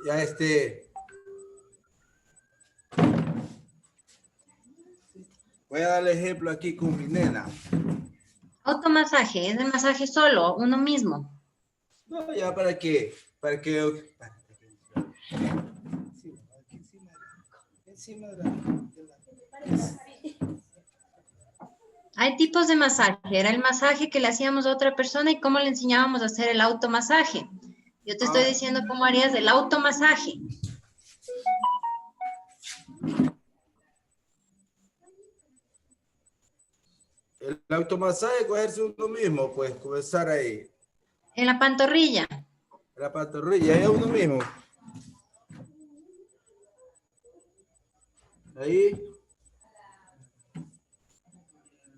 Ya voy a darle ejemplo aquí con mi nena. Automasaje, es el masaje solo, uno mismo. No, ya para que encima de la. Hay tipos de masaje. Era el masaje que le hacíamos a otra persona y cómo le enseñábamos a hacer el automasaje. Yo te estoy diciendo cómo harías el automasaje. El automasaje, cogerse uno mismo, pues comenzar ahí. En la pantorrilla. La pantorrilla, es uno mismo. Ahí.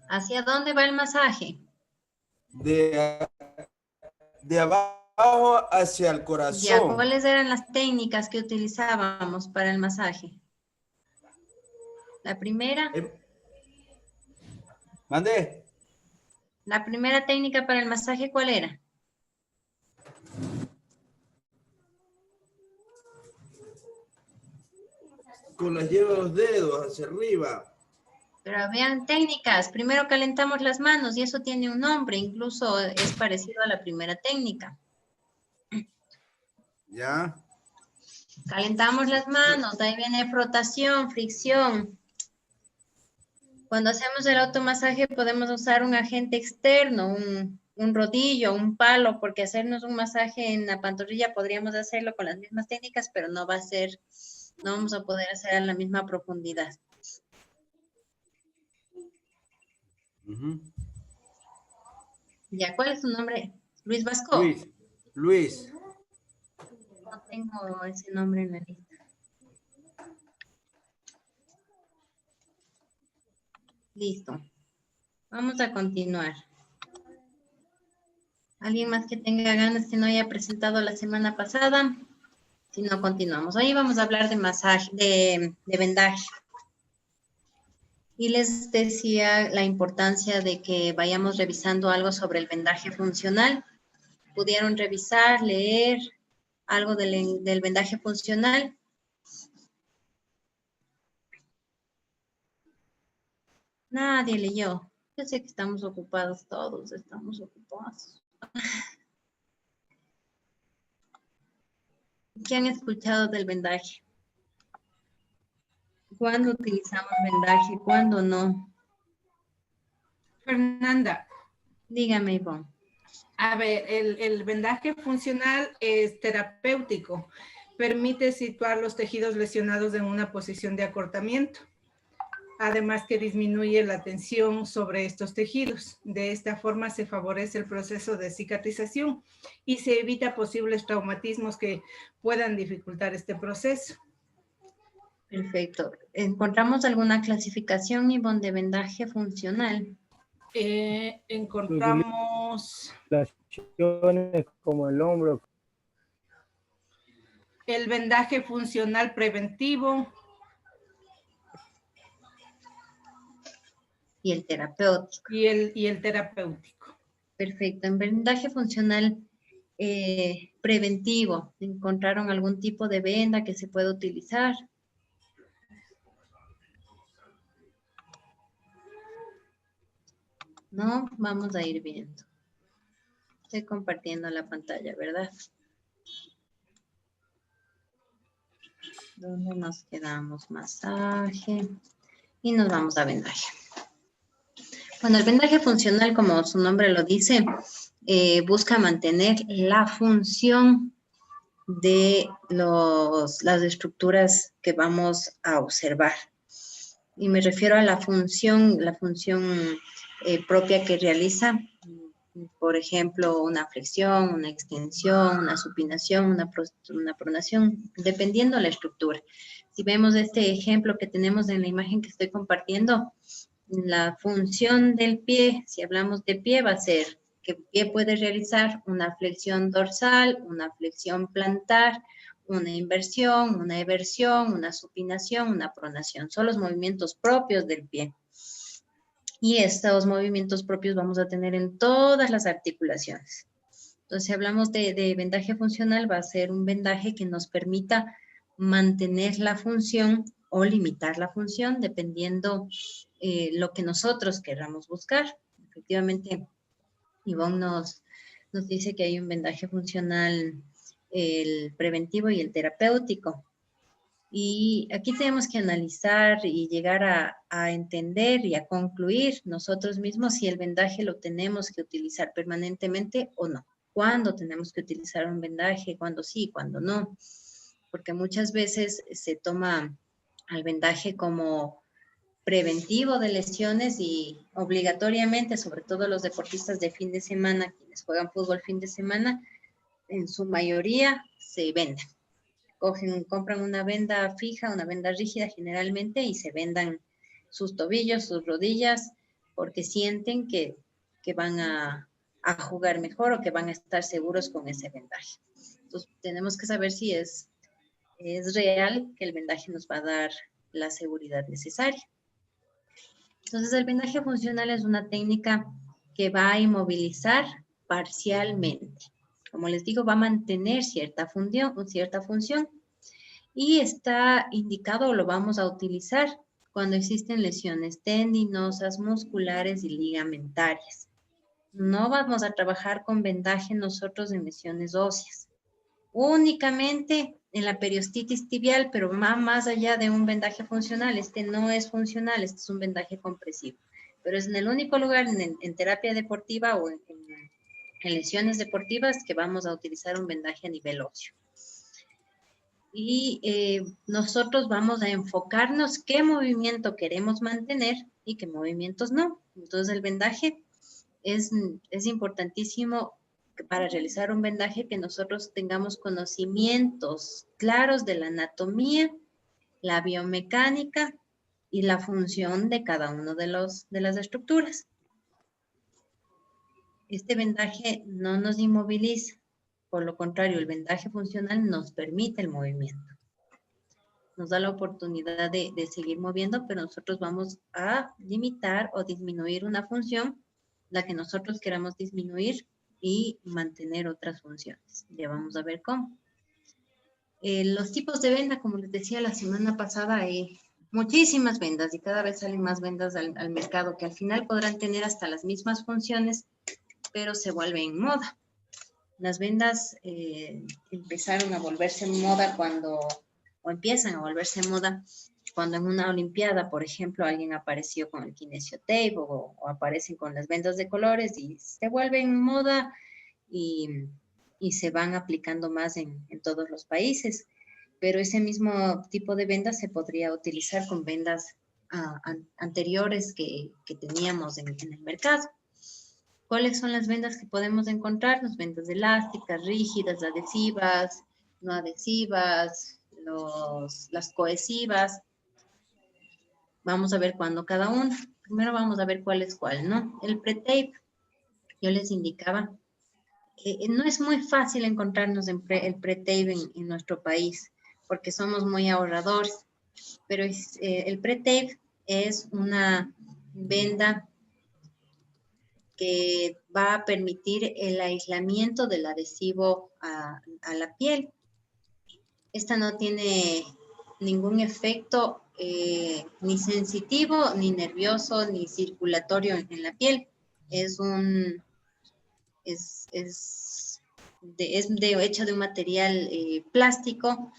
¿Hacia dónde va el masaje? De abajo hacia el Ya, corazón. ¿cuáles eran las técnicas que utilizábamos para el masaje? La primera. ¿Mande? La primera técnica para el masaje, ¿cuál era? Con las lleva los dedos hacia arriba. Pero vean técnicas. Primero calentamos las manos y eso tiene un nombre. Incluso es parecido a la primera técnica. Ya. Calentamos las manos. De ahí viene frotación, fricción. Cuando hacemos el automasaje podemos usar un agente externo, un rodillo, un palo, porque hacernos un masaje en la pantorrilla podríamos hacerlo con las mismas técnicas, pero no va a ser, no vamos a poder hacer a la misma profundidad. Ya, ¿cuál es tu nombre? Luis Vasco. Luis. No tengo ese nombre en la lista. Listo. Vamos a continuar. ¿Alguien más que tenga ganas que no haya presentado la semana pasada? Si no, continuamos. Hoy vamos a hablar de masaje, de vendaje. Y les decía la importancia de que vayamos revisando algo sobre el vendaje funcional. ¿Pudieron revisar, leer algo del vendaje funcional? Nadie leyó. Yo sé que estamos ocupados todos, estamos ocupados. ¿Qué han escuchado del vendaje? ¿Cuándo utilizamos vendaje? ¿Cuándo no? Fernanda, Dígame, Ivonne. a ver, el vendaje funcional es terapéutico. Permite situar los tejidos lesionados en una posición de acortamiento. Además que disminuye la tensión sobre estos tejidos. De esta forma se favorece el proceso de cicatrización y se evita posibles traumatismos que puedan dificultar este proceso. Perfecto. ¿Encontramos alguna clasificación, Ivonne, de vendaje funcional? Encontramos como el hombro. El vendaje funcional preventivo. Y el terapéutico. Y el terapéutico. Perfecto. En vendaje funcional preventivo, ¿encontraron algún tipo de venda que se pueda utilizar? No, vamos a ir viendo. Estoy compartiendo la pantalla, ¿verdad? ¿Dónde nos quedamos? Masaje. Y nos vamos a vendaje. Bueno, el vendaje funcional, como su nombre lo dice, busca mantener la función de las estructuras que vamos a observar. Y me refiero a la función propia que realiza, por ejemplo, una flexión, una extensión, una supinación, una pronación, dependiendo de la estructura. Si vemos este ejemplo que tenemos en la imagen que estoy compartiendo, la función del pie, si hablamos de pie, va a ser que el pie puede realizar una flexión dorsal, una flexión plantar, una inversión, una eversión, una supinación, una pronación. Son los movimientos propios del pie. Y estos movimientos propios vamos a tener en todas las articulaciones. Entonces, si hablamos de vendaje funcional, va a ser un vendaje que nos permita mantener la función o limitar la función, dependiendo lo que nosotros queramos buscar. Efectivamente, Ivonne nos dice que hay un vendaje funcional, el preventivo y el terapéutico. Y aquí tenemos que analizar y llegar a entender y a concluir nosotros mismos si el vendaje lo tenemos que utilizar permanentemente o no. ¿Cuándo tenemos que utilizar un vendaje? ¿Cuándo sí? ¿Cuándo no? Porque muchas veces se toma al vendaje como preventivo de lesiones y obligatoriamente, sobre todo los deportistas de fin de semana, quienes juegan fútbol fin de semana, en su mayoría se venden. Compran una venda fija, una venda rígida generalmente y se vendan sus tobillos, sus rodillas, porque sienten que van a jugar mejor o que van a estar seguros con ese vendaje. Entonces, tenemos que saber si es real que el vendaje nos va a dar la seguridad necesaria. Entonces, el vendaje funcional es una técnica que va a inmovilizar parcialmente. Como les digo, va a mantener cierta función y está indicado o lo vamos a utilizar cuando existen lesiones tendinosas, musculares y ligamentarias. No vamos a trabajar con vendaje nosotros en lesiones óseas. Únicamente en la periostitis tibial, pero más allá de un vendaje funcional. Este no es funcional, este es un vendaje compresivo. Pero es en el único lugar en terapia deportiva o en lesiones deportivas que vamos a utilizar un vendaje a nivel óseo. Y nosotros vamos a enfocarnos qué movimiento queremos mantener y qué movimientos no. Entonces el vendaje es importantísimo para realizar un vendaje que nosotros tengamos conocimientos claros de la anatomía, la biomecánica y la función de cada uno de las estructuras. Este vendaje no nos inmoviliza, por lo contrario, el vendaje funcional nos permite el movimiento. Nos da la oportunidad de seguir moviendo, pero nosotros vamos a limitar o disminuir una función, la que nosotros queramos disminuir y mantener otras funciones. Ya vamos a ver cómo. Los tipos de venda, como les decía la semana pasada, hay muchísimas vendas y cada vez salen más vendas al mercado que al final podrán tener hasta las mismas funciones, pero se vuelven moda. Las vendas empezaron a volverse moda o empiezan a volverse moda cuando en una olimpiada, por ejemplo, alguien apareció con el kinesio tape o aparecen con las vendas de colores y se vuelven moda y se van aplicando más en todos los países. Pero ese mismo tipo de vendas se podría utilizar con vendas anteriores que teníamos en el mercado. ¿Cuáles son las vendas que podemos encontrar? Las vendas elásticas, rígidas, adhesivas, no adhesivas, las cohesivas. Vamos a ver cuándo cada una. Primero vamos a ver cuál es cuál, ¿no? El pre-tape, yo les indicaba, no es muy fácil encontrarnos el pre-tape en nuestro país, porque somos muy ahorradores, pero el pre-tape es una venda que va a permitir el aislamiento del adhesivo a la piel. Esta no tiene ningún efecto ni sensitivo, ni nervioso, ni circulatorio en la piel. Hecha de un material plástico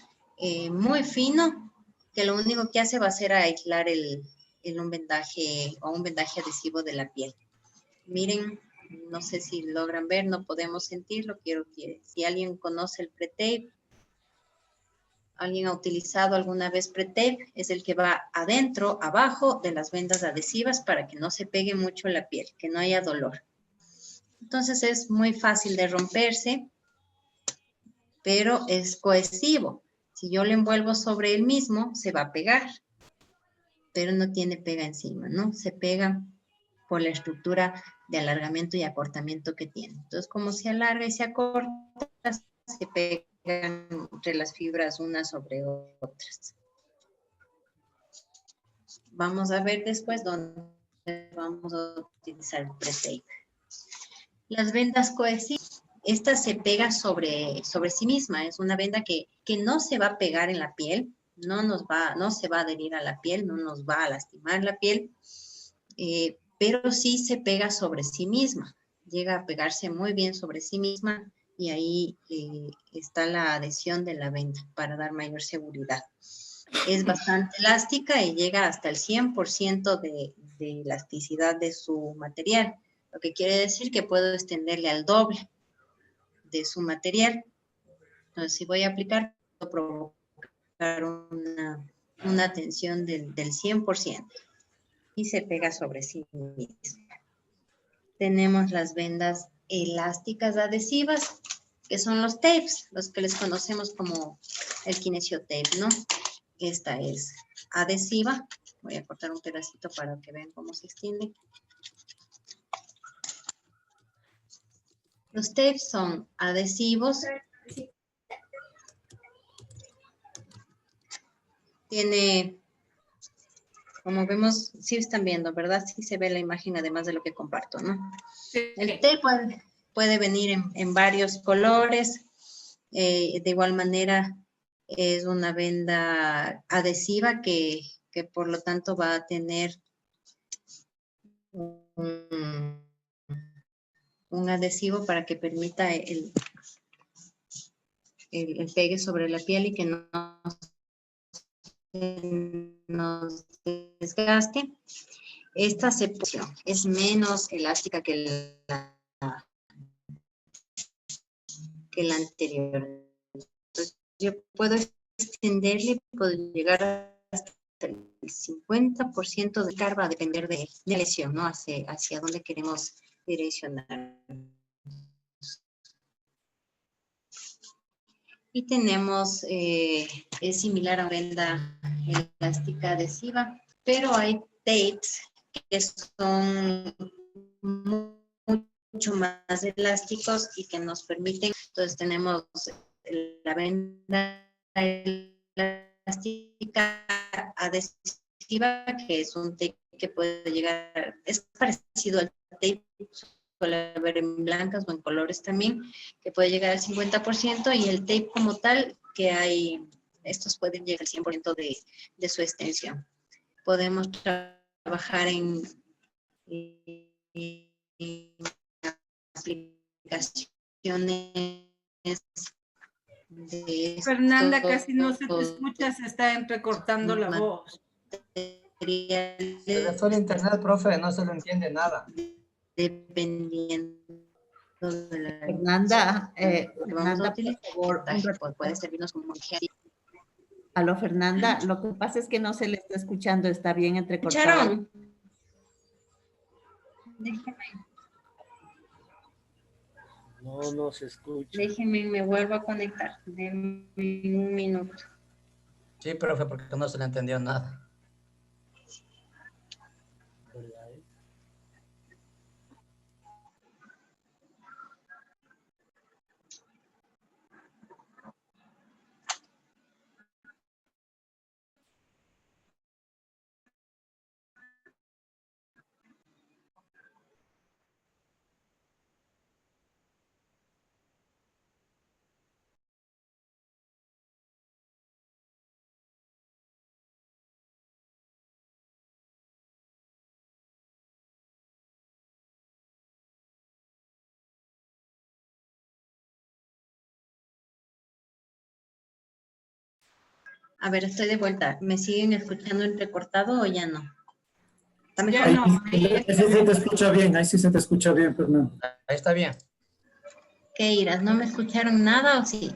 muy fino, que lo único que hace va a ser aislar un vendaje o un vendaje adhesivo de la piel. Miren, no sé si logran ver, no podemos sentirlo. Quiero que si alguien conoce el pre-tape, alguien ha utilizado alguna vez pre-tape, es el que va adentro, abajo de las vendas adhesivas para que no se pegue mucho la piel, que no haya dolor. Entonces es muy fácil de romperse, pero es cohesivo. Si yo lo envuelvo sobre el mismo, se va a pegar, pero no tiene pega encima, ¿no? Se pega por la estructura de alargamiento y acortamiento que tiene. Entonces, como se alarga y se acorta, se pegan entre las fibras unas sobre otras. Vamos a ver después dónde vamos a utilizar el pre-tape. Las vendas cohesivas. esta se pega sobre sí misma. Es una venda que no se va a pegar en la piel, no se va a adherir a la piel, no nos va a lastimar la piel, pero sí se pega sobre sí misma. Llega a pegarse muy bien sobre sí misma y ahí está la adhesión de la venda para dar mayor seguridad. Es bastante elástica y llega hasta el 100% de elasticidad de su material, lo que quiere decir que puedo extenderle al doble de su material. Entonces, si voy a aplicar, puedo provocar una tensión del 100% y se pega sobre sí misma. Tenemos las vendas elásticas adhesivas, que son los tapes, los que les conocemos como el kinesio tape, ¿no? Esta es adhesiva. Voy a cortar un pedacito para que vean cómo se extiende. Los tapes son adhesivos. Tiene, como vemos, sí están viendo, ¿verdad? Sí se ve la imagen además de lo que comparto, ¿no? Sí. El tape puede venir en varios colores. De igual manera, es una venda adhesiva que por lo tanto va a tener un adhesivo para que permita el pegue sobre la piel y que no nos desgaste. Esta aceptación es menos elástica que la anterior. Entonces, yo puedo extenderle, puedo llegar hasta el 50% de carga, va a depender de la lesión, ¿no? Hacia dónde queremos direccionar. Y tenemos, es similar a una venda elástica adhesiva, pero hay tapes que son mucho más elásticos y que nos permiten, entonces tenemos la venda elástica adhesiva, que es un tape que puede llegar, es parecido al tape, suele haber en blancas o en colores también, que puede llegar al 50%, y el tape como tal, que hay, estos pueden llegar al 100% de su extensión. Podemos trabajar en aplicaciones de Fernanda, casi no se te escucha, se está entrecortando la voz. materiales. Se le fue el internet, profe, no se le entiende nada. Dependiendo de la Fernanda, que vamos a Fernanda, utilizar, por favor, puede servirnos como montaje. aló, Fernanda, lo que pasa es que no se le está escuchando, está bien entrecortado. ¿Escucharon? No se escucha. Déjenme, me vuelvo a conectar. Denme un minuto. Sí, profe, porque no se le entendió nada. A ver, estoy de vuelta. ¿Me siguen escuchando entrecortado o ya no? ¿Está mejor? Ya no, ahí Ahí sí se te escucha bien, ahí sí se te escucha bien, Fernando. Ahí está bien. ¿Qué irás? ¿No me escucharon nada o sí?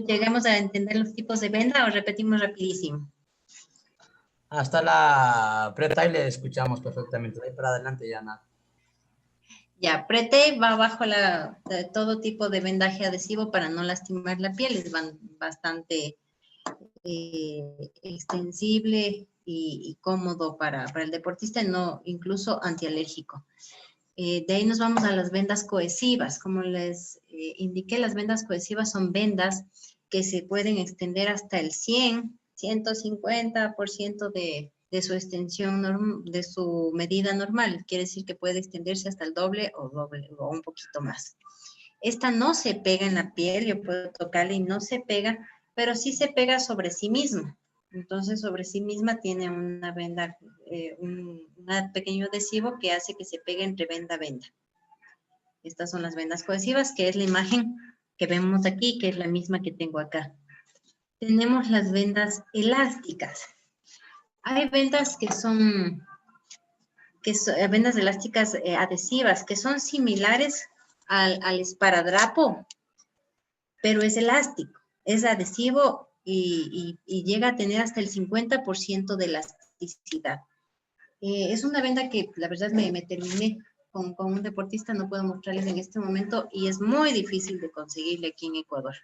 ¿Llegamos a entender los tipos de venda o repetimos rapidísimo? Hasta la pre-tape le escuchamos perfectamente. De ahí para adelante ya nada. Ya, pre-tape va bajo todo tipo de vendaje adhesivo para no lastimar la piel. Es bastante extensible y cómodo para el deportista, no, incluso antialérgico. De ahí nos vamos a las vendas cohesivas. Como les indiqué, las vendas cohesivas son vendas que se pueden extender hasta el 150% de su extensión, de su medida normal. Quiere decir que puede extenderse hasta el doble o un poquito más. Esta no se pega en la piel, yo puedo tocarla y no se pega, pero sí se pega sobre sí mismo. Entonces, sobre sí misma tiene una venda, un pequeño adhesivo que hace que se pegue entre venda a venda. Estas son las vendas cohesivas, que es la imagen que vemos aquí, que es la misma que tengo acá. Tenemos las vendas elásticas. Hay vendas que son vendas elásticas adhesivas, que son similares al esparadrapo, pero es elástico, es adhesivo y llega a tener hasta el 50% de elasticidad. Es una venda que la verdad me terminé con un deportista, no puedo mostrarles en este momento, y es muy difícil de conseguirle aquí en Ecuador.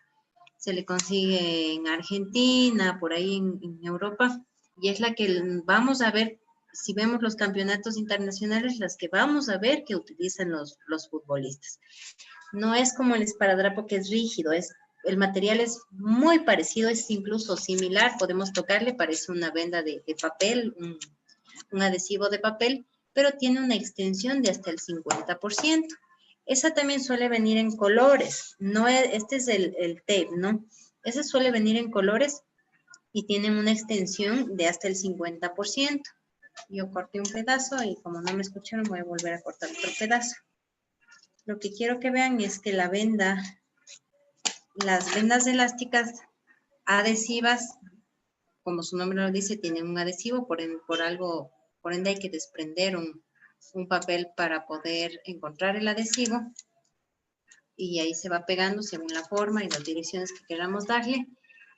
Se le consigue en Argentina, por ahí en Europa, y es la que vamos a ver, si vemos los campeonatos internacionales, las que vamos a ver que utilizan los futbolistas. No es como el esparadrapo, que es rígido, el material es muy parecido, es incluso similar, podemos tocarle, parece una venda de papel, un adhesivo de papel, pero tiene una extensión de hasta el 50%. Esa también suele venir en colores, no este es el tape, ¿no? Ese suele venir en colores y tienen una extensión de hasta el 50%. Yo corté un pedazo y como no me escucharon voy a volver a cortar otro pedazo. Lo que quiero que vean es que las vendas elásticas adhesivas, como su nombre lo dice, tienen un adhesivo, por ende hay que desprender un papel para poder encontrar el adhesivo y ahí se va pegando según la forma y las direcciones que queramos darle.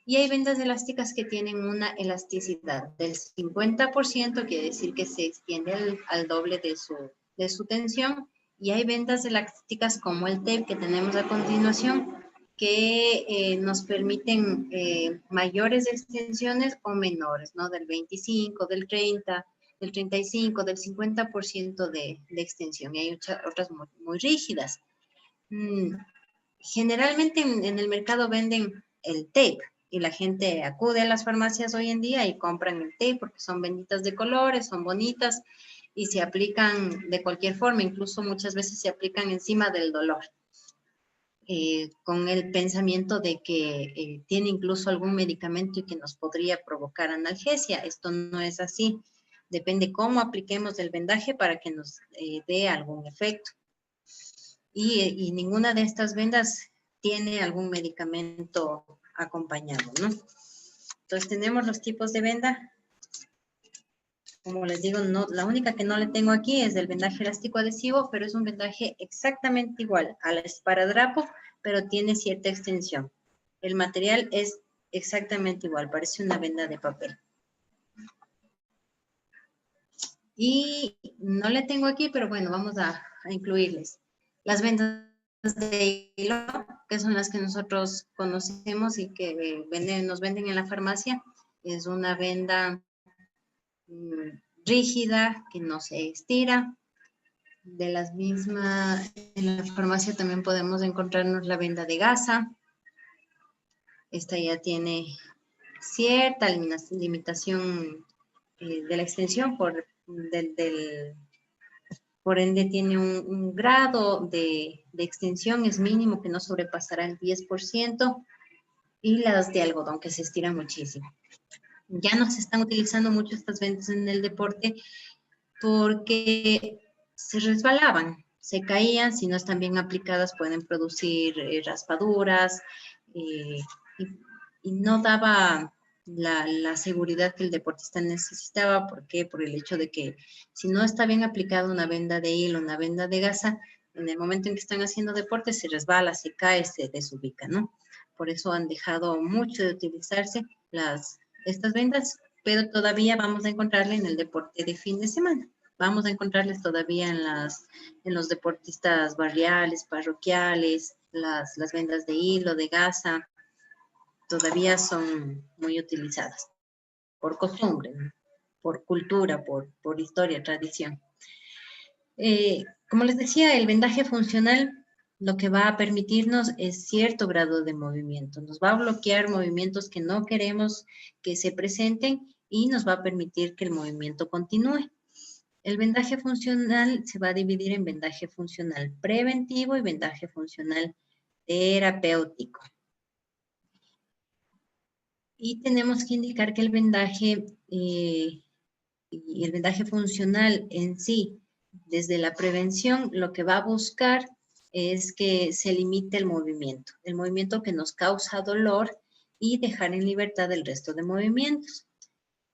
Y hay vendas elásticas que tienen una elasticidad del 50%, quiere decir que se extiende al doble de su tensión. Y hay vendas elásticas como el tape que tenemos a continuación, que nos permiten mayores extensiones o menores, ¿no? Del 25, del 30, del 35, del 50% de extensión. Y hay otras muy rígidas. Generalmente en el mercado venden el tape y la gente acude a las farmacias hoy en día y compran el tape porque son benditas de colores, son bonitas y se aplican de cualquier forma, incluso muchas veces se aplican encima del dolor. Con el pensamiento de que tiene incluso algún medicamento y que nos podría provocar analgesia. Esto no es así. Depende cómo apliquemos el vendaje para que nos dé algún efecto. Y ninguna de estas vendas tiene algún medicamento acompañado, ¿no? Entonces tenemos los tipos de venda. Como les digo, la única que no le tengo aquí es el vendaje elástico adhesivo, pero es un vendaje exactamente igual al esparadrapo, pero tiene cierta extensión. El material es exactamente igual, parece una venda de papel. Y no le tengo aquí, pero bueno, vamos a incluirles. Las vendas de hilo, que son las que nosotros conocemos y que nos venden en la farmacia, es una venda rígida, que no se estira. De las mismas, en la farmacia también podemos encontrarnos la venda de gasa. Esta ya tiene cierta limitación de la extensión, por ende tiene un grado de extensión, es mínimo, que no sobrepasará el 10%, y las de algodón, que se estiran muchísimo. Ya no se están utilizando mucho estas vendas en el deporte porque se resbalaban, se caían, si no están bien aplicadas pueden producir raspaduras y no daba la seguridad que el deportista necesitaba. ¿Por qué? Por el hecho de que si no está bien aplicada una venda de hilo, una venda de gasa, en el momento en que están haciendo deporte se resbala, se cae, se desubica, ¿no? Por eso han dejado mucho de utilizarse estas vendas, pero todavía vamos a encontrarla en el deporte de fin de semana. Vamos a encontrarles todavía en los deportistas barriales, parroquiales, las vendas de hilo, de gasa, todavía son muy utilizadas por costumbre, ¿no? Por cultura, por historia, tradición. Como les decía, el vendaje funcional lo que va a permitirnos es cierto grado de movimiento. Nos va a bloquear movimientos que no queremos que se presenten y nos va a permitir que el movimiento continúe. El vendaje funcional se va a dividir en vendaje funcional preventivo y vendaje funcional terapéutico. Y tenemos que indicar que el vendaje funcional en sí, desde la prevención, lo que va a buscar es que se limite el movimiento que nos causa dolor y dejar en libertad el resto de movimientos.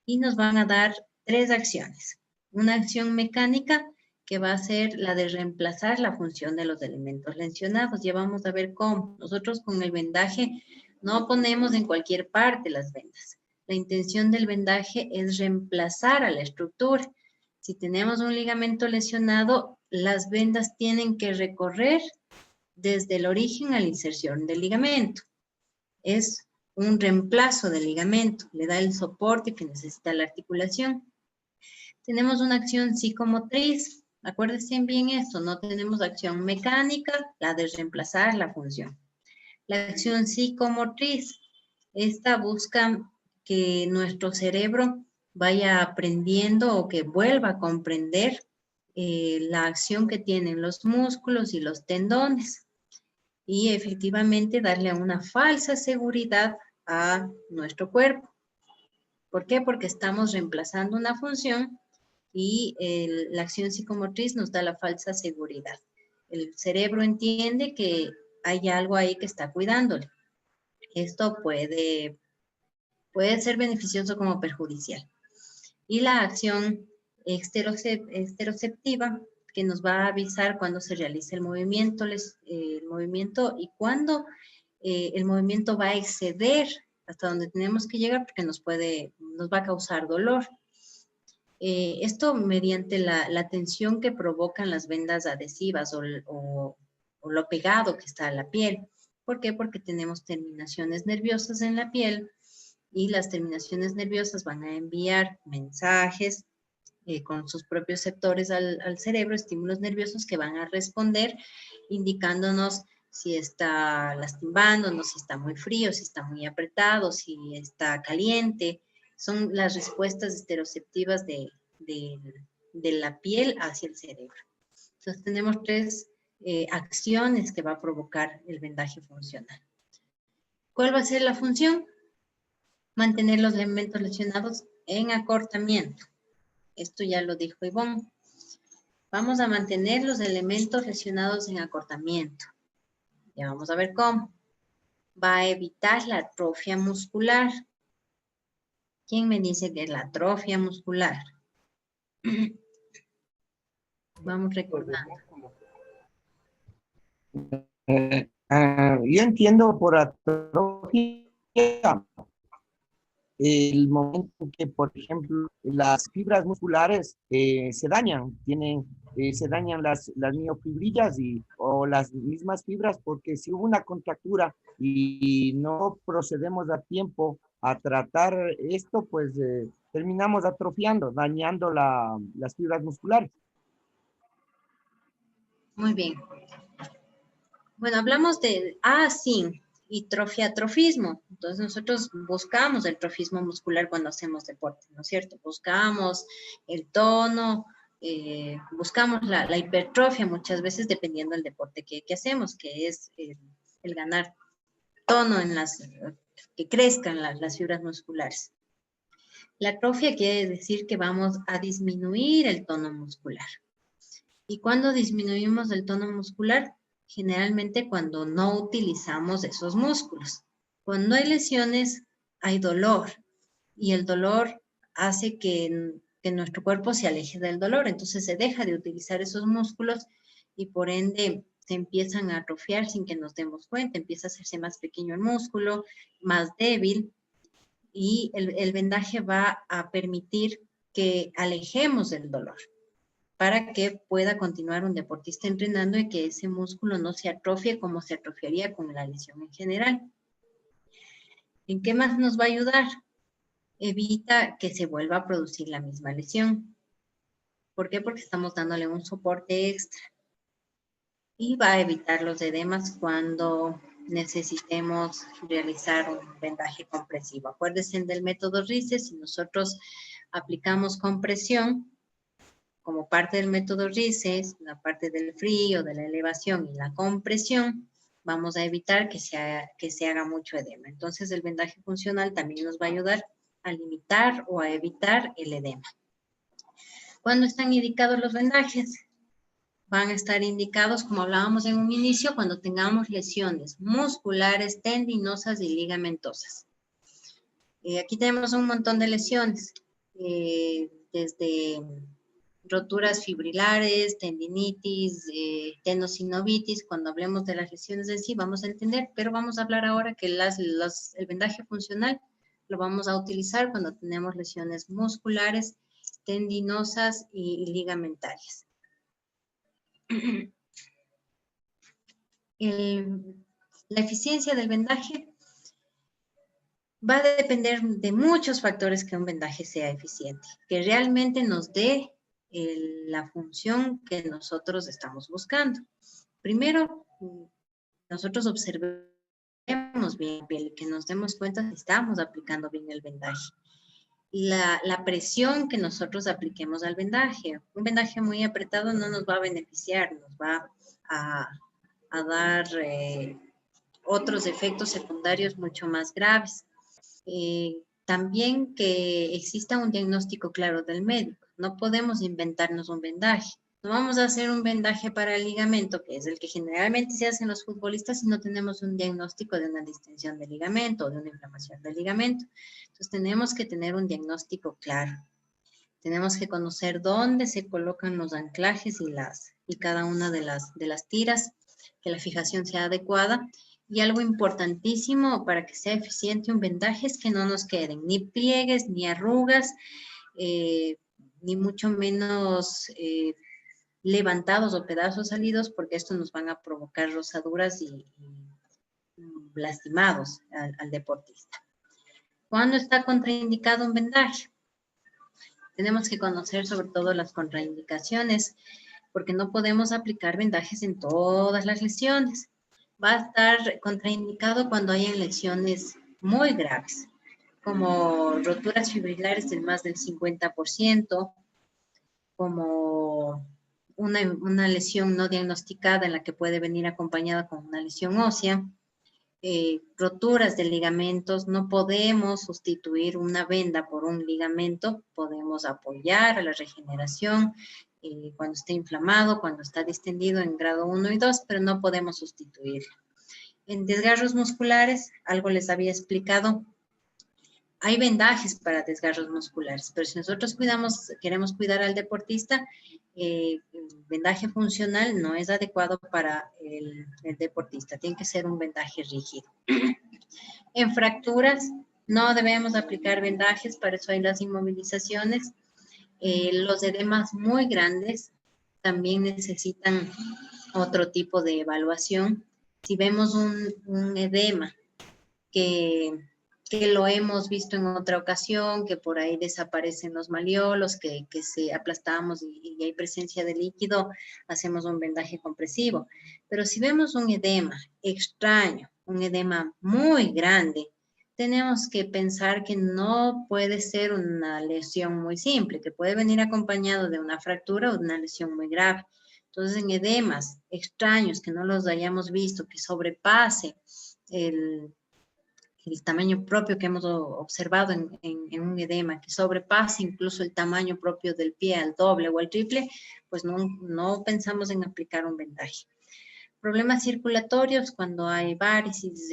Y nos van a dar 3 acciones. Una acción mecánica que va a ser la de reemplazar la función de los elementos lesionados. Ya vamos a ver cómo. Nosotros con el vendaje no ponemos en cualquier parte las vendas. La intención del vendaje es reemplazar a la estructura. Si tenemos un ligamento lesionado, las vendas tienen que recorrer desde el origen a la inserción del ligamento. Es un reemplazo del ligamento, le da el soporte que necesita la articulación. Tenemos una acción psicomotriz. Acuérdense bien esto, no tenemos acción mecánica, la de reemplazar la función. La acción psicomotriz, esta busca que nuestro cerebro vaya aprendiendo o que vuelva a comprender la acción que tienen los músculos y los tendones y efectivamente darle una falsa seguridad a nuestro cuerpo. ¿Por qué? Porque estamos reemplazando una función y la acción psicomotriz nos da la falsa seguridad. El cerebro entiende que hay algo ahí que está cuidándole. Esto puede ser beneficioso como perjudicial. Y la acción esteroceptiva, que nos va a avisar cuando se realiza el movimiento y cuando el movimiento va a exceder hasta donde tenemos que llegar porque nos va a causar dolor. Esto mediante la tensión que provocan las vendas adhesivas o lo pegado que está a la piel. ¿Por qué? Porque tenemos terminaciones nerviosas en la piel y las terminaciones nerviosas van a enviar mensajes con sus propios receptores al cerebro, estímulos nerviosos que van a responder indicándonos si está lastimándonos, si está muy frío, si está muy apretado, si está caliente. Son las respuestas esteroceptivas de la piel hacia el cerebro. Entonces tenemos 3 acciones que va a provocar el vendaje funcional. ¿Cuál va a ser la función? Mantener los elementos lesionados en acortamiento. Esto ya lo dijo Ivonne. Vamos a mantener los elementos lesionados en acortamiento. Ya vamos a ver cómo. Va a evitar la atrofia muscular. ¿Quién me dice que es la atrofia muscular? Vamos recordando. Yo entiendo por atrofia el momento que, por ejemplo, las fibras musculares se dañan, se dañan las miofibrillas o las mismas fibras, porque si hubo una contractura y no procedemos a tiempo a tratar esto, pues terminamos atrofiando, dañando las fibras musculares. Muy bien. Bueno, hablamos de sí, y trofiatrofismo. Entonces nosotros buscamos el trofismo muscular cuando hacemos deporte, ¿no es cierto? Buscamos el tono, buscamos la hipertrofia muchas veces dependiendo del deporte que hacemos, que es el ganar tono que crezcan las fibras musculares. La atrofia quiere decir que vamos a disminuir el tono muscular. ¿Y cuándo disminuimos el tono muscular? Generalmente cuando no utilizamos esos músculos. Cuando hay lesiones, hay dolor. Y el dolor hace que nuestro cuerpo se aleje del dolor. Entonces se deja de utilizar esos músculos y por ende se empiezan a atrofiar sin que nos demos cuenta. Empieza a hacerse más pequeño el músculo, más débil. Y el vendaje va a permitir que alejemos del dolor, para que pueda continuar un deportista entrenando y que ese músculo no se atrofie como se atrofiaría con la lesión en general. ¿En qué más nos va a ayudar? Evita que se vuelva a producir la misma lesión. ¿Por qué? Porque estamos dándole un soporte extra. Y va a evitar los edemas cuando necesitemos realizar un vendaje compresivo. Acuérdense del método RICE, si nosotros aplicamos compresión, como parte del método RICE, la parte del frío, de la elevación y la compresión, vamos a evitar que se haga mucho edema. Entonces, el vendaje funcional también nos va a ayudar a limitar o a evitar el edema. ¿Cuándo están indicados los vendajes? Van a estar indicados, como hablábamos en un inicio, cuando tengamos lesiones musculares, tendinosas y ligamentosas. Aquí tenemos un montón de lesiones, desde roturas fibrilares, tendinitis, tendosinovitis. Cuando hablemos de las lesiones en sí vamos a entender, pero vamos a hablar ahora que el vendaje funcional lo vamos a utilizar cuando tenemos lesiones musculares, tendinosas y ligamentarias. La eficiencia del vendaje va a depender de muchos factores que un vendaje sea eficiente, que realmente nos dé la función que nosotros estamos buscando. Primero, nosotros observemos bien la piel, que nos demos cuenta si estamos aplicando bien el vendaje. La presión que nosotros apliquemos al vendaje. Un vendaje muy apretado no nos va a beneficiar, nos va a dar otros efectos secundarios mucho más graves. También que exista un diagnóstico claro del médico. No podemos inventarnos un vendaje. No vamos a hacer un vendaje para el ligamento, que es el que generalmente se hace en los futbolistas, si no tenemos un diagnóstico de una distensión del ligamento o de una inflamación del ligamento. Entonces tenemos que tener un diagnóstico claro. Tenemos que conocer dónde se colocan los anclajes y cada una de las tiras, que la fijación sea adecuada. Y algo importantísimo para que sea eficiente un vendaje es que no nos queden ni pliegues, ni arrugas, ni mucho menos levantados o pedazos salidos, porque esto nos van a provocar rozaduras y lastimados al deportista. ¿Cuándo está contraindicado un vendaje? Tenemos que conocer sobre todo las contraindicaciones, porque no podemos aplicar vendajes en todas las lesiones. Va a estar contraindicado cuando hayan lesiones muy graves, como roturas fibrilares del más del 50%, como una lesión no diagnosticada en la que puede venir acompañada con una lesión ósea, roturas de ligamentos. No podemos sustituir una venda por un ligamento, podemos apoyar a la regeneración cuando esté inflamado, cuando está distendido en grado 1 y 2, pero no podemos sustituirlo. En desgarros musculares, algo les había explicado, hay vendajes para desgarros musculares, pero si nosotros queremos cuidar al deportista, el vendaje funcional no es adecuado para el deportista, tiene que ser un vendaje rígido. En fracturas no debemos aplicar vendajes, para eso hay las inmovilizaciones. Los edemas muy grandes también necesitan otro tipo de evaluación. Si vemos un edema que lo hemos visto en otra ocasión, que por ahí desaparecen los maliolos, que se aplastamos y hay presencia de líquido, hacemos un vendaje compresivo. Pero si vemos un edema extraño, un edema muy grande, tenemos que pensar que no puede ser una lesión muy simple, que puede venir acompañado de una fractura o de una lesión muy grave. Entonces, en edemas extraños que no los hayamos visto, que sobrepase el tamaño propio que hemos observado en un edema, que sobrepase incluso el tamaño propio del pie al doble o al triple, pues no pensamos en aplicar un vendaje. Problemas circulatorios, cuando hay varices,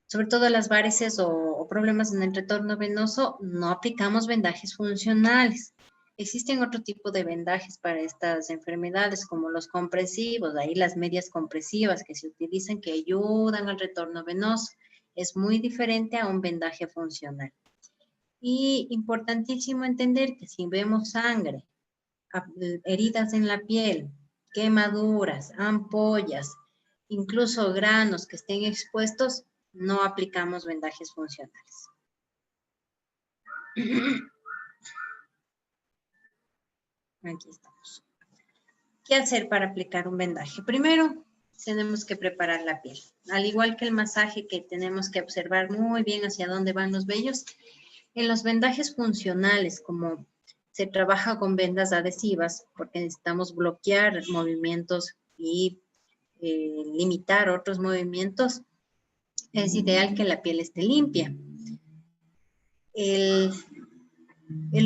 sobre todo las varices o problemas en el retorno venoso, no aplicamos vendajes funcionales. Existen otro tipo de vendajes para estas enfermedades, como los compresivos, ahí las medias compresivas que se utilizan, que ayudan al retorno venoso. Es muy diferente a un vendaje funcional. Y importantísimo entender que si vemos sangre, heridas en la piel, quemaduras, ampollas, incluso granos que estén expuestos, no aplicamos vendajes funcionales. Aquí estamos. ¿Qué hacer para aplicar un vendaje? Primero, tenemos que preparar la piel. Al igual que el masaje, que tenemos que observar muy bien hacia dónde van los vellos, en los vendajes funcionales, como se trabaja con vendas adhesivas, porque necesitamos bloquear movimientos y limitar otros movimientos, es ideal que la piel esté limpia. El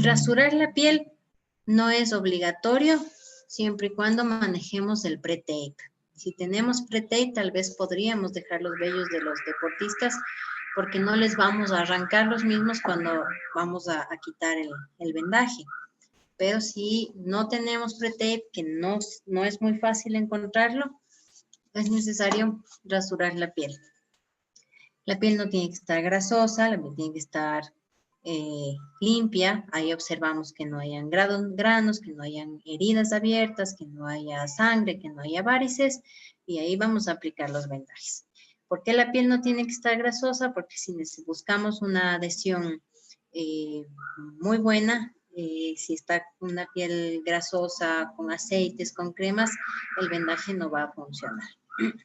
rasurar la piel no es obligatorio siempre y cuando manejemos el pre-tape. Si tenemos pre-tape, tal vez podríamos dejar los vellos de los deportistas porque no les vamos a arrancar los mismos cuando vamos a quitar el vendaje. Pero si no tenemos pre-tape, que no es muy fácil encontrarlo, es necesario rasurar la piel. La piel no tiene que estar grasosa, la piel tiene que estar limpia. Ahí observamos que no hayan granos, que no hayan heridas abiertas, que no haya sangre, que no haya varices, y ahí vamos a aplicar los vendajes. ¿Por qué la piel no tiene que estar grasosa? Porque si buscamos una adhesión muy buena, si está una piel grasosa, con aceites, con cremas, el vendaje no va a funcionar.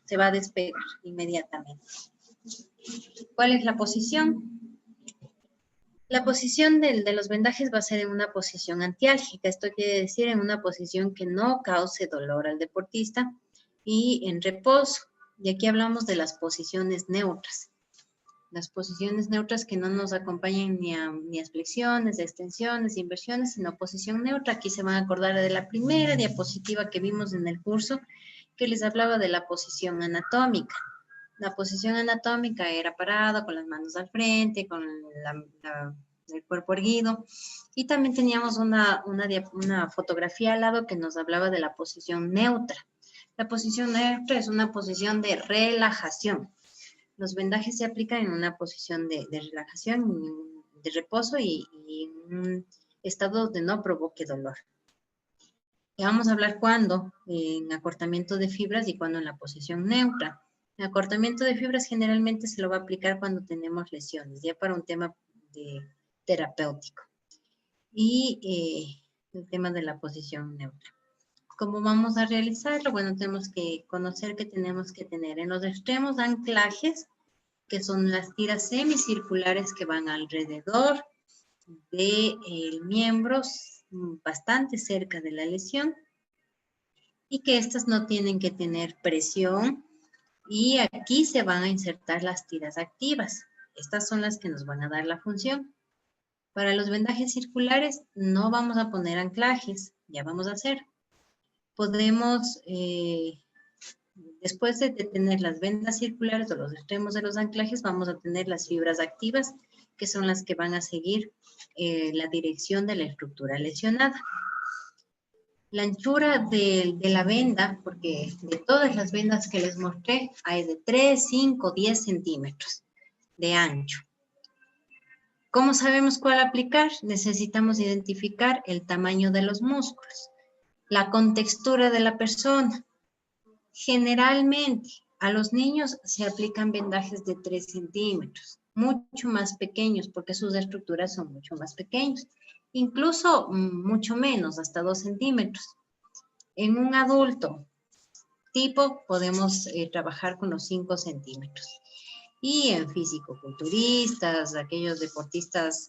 Se va a despegar inmediatamente. ¿Cuál es la posición? La posición de los vendajes va a ser en una posición antiálgica. Esto quiere decir en una posición que no cause dolor al deportista y en reposo. Y aquí hablamos de las posiciones neutras. Las posiciones neutras que no nos acompañan ni a flexiones, extensiones, inversiones, sino posición neutra. Aquí se van a acordar de la primera diapositiva que vimos en el curso, que les hablaba de la posición anatómica. La posición anatómica era parado, con las manos al frente, con el cuerpo erguido. Y también teníamos una fotografía al lado que nos hablaba de la posición neutra. La posición neutra es una posición de relajación. Los vendajes se aplican en una posición de relajación, de reposo y en un estado donde no provoque dolor. Y vamos a hablar cuándo en acortamiento de fibras y cuándo en la posición neutra. El acortamiento de fibras generalmente se lo va a aplicar cuando tenemos lesiones, ya para un tema terapéutico. Y el tema de la posición neutra. ¿Cómo vamos a realizarlo? Bueno, tenemos que conocer que tenemos que tener en los extremos anclajes, que son las tiras semicirculares que van alrededor del miembro, bastante cerca de la lesión, y que estas no tienen que tener presión. Y aquí se van a insertar las tiras activas. Estas son las que nos van a dar la función. Para los vendajes circulares no vamos a poner anclajes, ya vamos a hacer. Podemos, después de tener las vendas circulares o los extremos de los anclajes, vamos a tener las fibras activas, que son las que van a seguir la dirección de la estructura lesionada. La anchura de la venda, porque de todas las vendas que les mostré, hay de 3, 5, 10 centímetros de ancho. ¿Cómo sabemos cuál aplicar? Necesitamos identificar el tamaño de los músculos, la contextura de la persona. Generalmente, a los niños se aplican vendajes de 3 centímetros, mucho más pequeños, porque sus estructuras son mucho más pequeñas. Incluso mucho menos, hasta 2 centímetros. En un adulto tipo podemos trabajar con los 5 centímetros. Y en fisicoculturistas, aquellos deportistas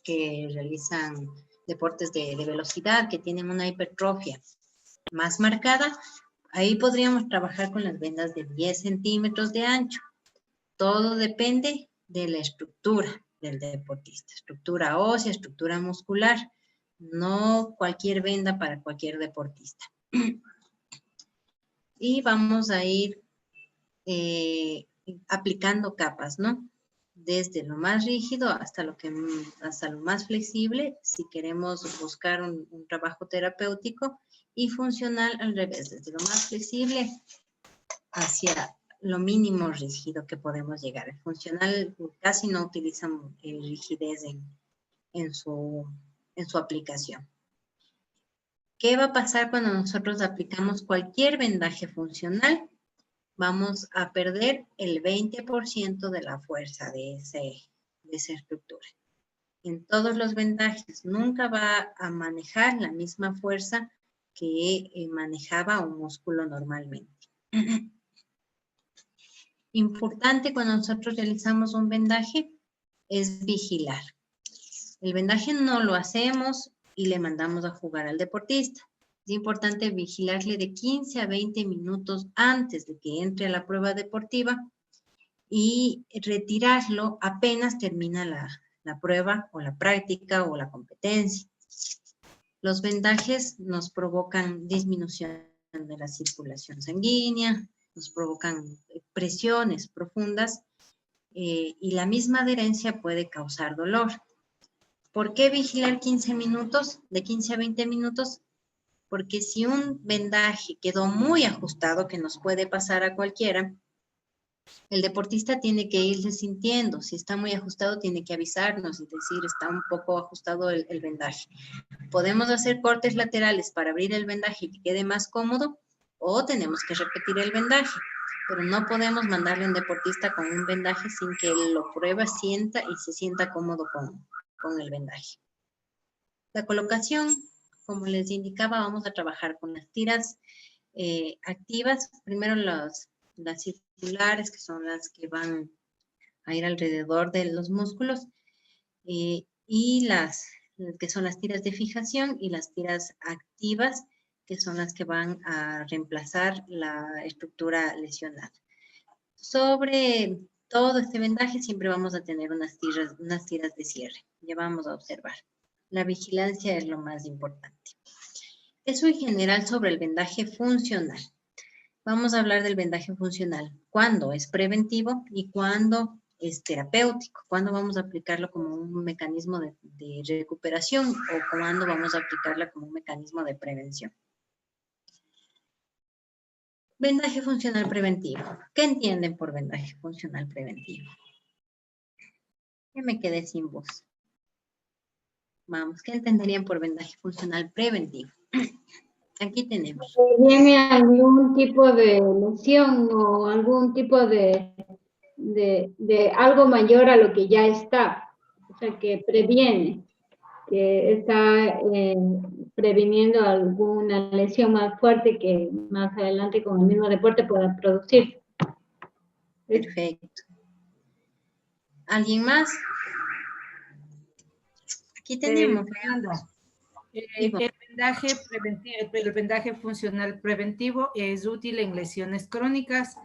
que realizan deportes de velocidad, que tienen una hipertrofia más marcada, ahí podríamos trabajar con las vendas de 10 centímetros de ancho. Todo depende de la estructura del deportista, estructura ósea, estructura muscular, no cualquier venda para cualquier deportista. Y vamos a ir aplicando capas, ¿no? Desde lo más rígido hasta lo más flexible, si queremos buscar un trabajo terapéutico, y funcional al revés, desde lo más flexible hacia lo mínimo rígido que podemos llegar. El funcional casi no utiliza rigidez en su aplicación. ¿Qué va a pasar cuando nosotros aplicamos cualquier vendaje funcional? Vamos a perder el 20% de la fuerza de esa estructura. En todos los vendajes nunca va a manejar la misma fuerza que manejaba un músculo normalmente. Importante cuando nosotros realizamos un vendaje es vigilar. El vendaje no lo hacemos y le mandamos a jugar al deportista. Es importante vigilarle de 15 a 20 minutos antes de que entre a la prueba deportiva y retirarlo apenas termina la prueba o la práctica o la competencia. Los vendajes nos provocan disminución de la circulación sanguínea, nos provocan presiones profundas y la misma adherencia puede causar dolor. ¿Por qué vigilar 15 minutos? De 15 a 20 minutos. Porque si un vendaje quedó muy ajustado, que nos puede pasar a cualquiera, el deportista tiene que irse sintiendo. Si está muy ajustado, tiene que avisarnos y decir, está un poco ajustado el vendaje. Podemos hacer cortes laterales para abrir el vendaje y que quede más cómodo, o tenemos que repetir el vendaje. Pero no podemos mandarle a un deportista con un vendaje sin que él lo prueba, sienta y se sienta cómodo con el vendaje. La colocación, como les indicaba, vamos a trabajar con las tiras activas. Primero las circulares, que son las que van a ir alrededor de los músculos, y las que son las tiras de fijación, y las tiras activas, que son las que van a reemplazar la estructura lesionada. Sobre todo este vendaje siempre vamos a tener unas tiras de cierre. Ya vamos a observar. La vigilancia es lo más importante. Eso en general sobre el vendaje funcional. Vamos a hablar del vendaje funcional. ¿Cuándo es preventivo y cuándo es terapéutico? ¿Cuándo vamos a aplicarlo como un mecanismo de recuperación o cuándo vamos a aplicarlo como un mecanismo de prevención? Vendaje funcional preventivo. ¿Qué entienden por vendaje funcional preventivo? Ya me quedé sin voz. Vamos, ¿qué entenderían por vendaje funcional preventivo? Aquí tenemos. ¿Tiene algún tipo de lesión o algún tipo de algo mayor a lo que ya está? O sea, que previene, que está previniendo alguna lesión más fuerte que más adelante con el mismo deporte pueda producir. Perfecto. ¿Alguien más? Aquí tenemos. El vendaje funcional preventivo es útil en lesiones crónicas.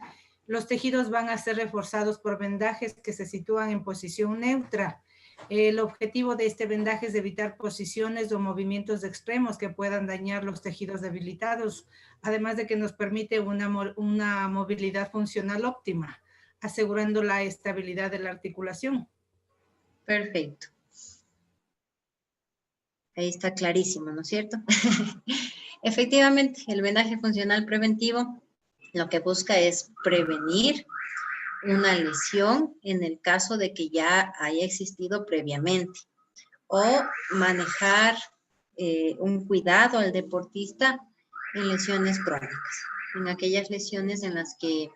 Los tejidos van a ser reforzados por vendajes que se sitúan en posición neutra. El objetivo de este vendaje es evitar posiciones o movimientos extremos que puedan dañar los tejidos debilitados, además de que nos permite una movilidad funcional óptima, asegurando la estabilidad de la articulación. Perfecto. Ahí está clarísimo, ¿no es cierto? Efectivamente, el vendaje funcional preventivo lo que busca es prevenir una lesión en el caso de que ya haya existido previamente o manejar un cuidado al deportista en lesiones crónicas, en aquellas lesiones en las que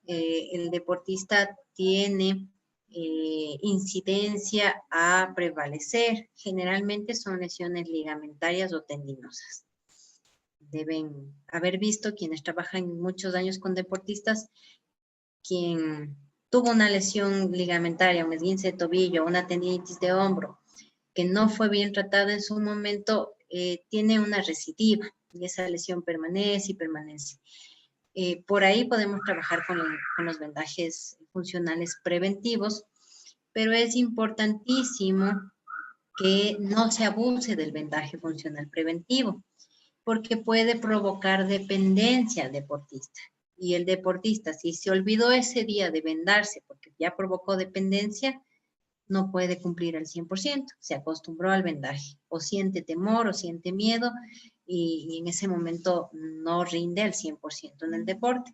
el deportista tiene incidencia a prevalecer. Generalmente son lesiones ligamentarias o tendinosas. Deben haber visto quienes trabajan muchos años con deportistas, quien tuvo una lesión ligamentaria, un esguince de tobillo, una tendinitis de hombro, que no fue bien tratada en su momento, tiene una recidiva y esa lesión permanece y permanece. Por ahí podemos trabajar con los vendajes funcionales preventivos, pero es importantísimo que no se abuse del vendaje funcional preventivo, porque puede provocar dependencia al deportista. Y el deportista, si se olvidó ese día de vendarse porque ya provocó dependencia, no puede cumplir al 100%, se acostumbró al vendaje, o siente temor o siente miedo, y en ese momento no rinde al 100% en el deporte.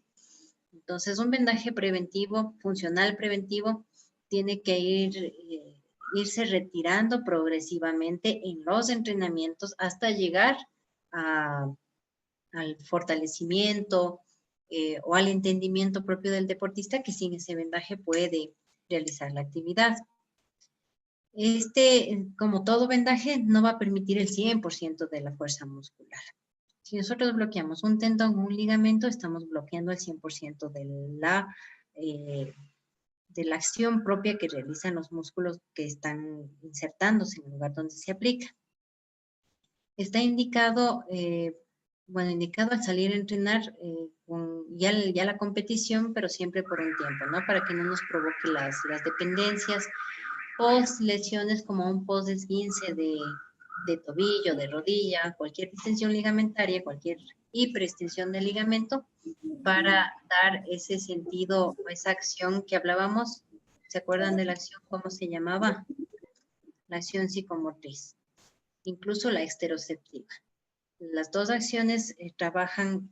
Entonces, un vendaje preventivo, funcional preventivo, tiene que irse retirando progresivamente en los entrenamientos hasta llegar al fortalecimiento o al entendimiento propio del deportista, que sin ese vendaje puede realizar la actividad. Como todo vendaje, no va a permitir el 100% de la fuerza muscular. Si nosotros bloqueamos un tendón o un ligamento, estamos bloqueando el 100% de la acción propia que realizan los músculos que están insertándose en el lugar donde se aplica. Está indicado bueno, indicado al salir a entrenar ya la competición, pero siempre por un tiempo, ¿no? Para que no nos provoque las dependencias, post lesiones como un post esguince de tobillo, de rodilla, cualquier distensión ligamentaria, cualquier hiperextensión del ligamento, para dar ese sentido, esa acción que hablábamos. ¿Se acuerdan de la acción? ¿Cómo se llamaba? La acción psicomotriz, incluso la exteroceptiva. Las dos acciones trabajan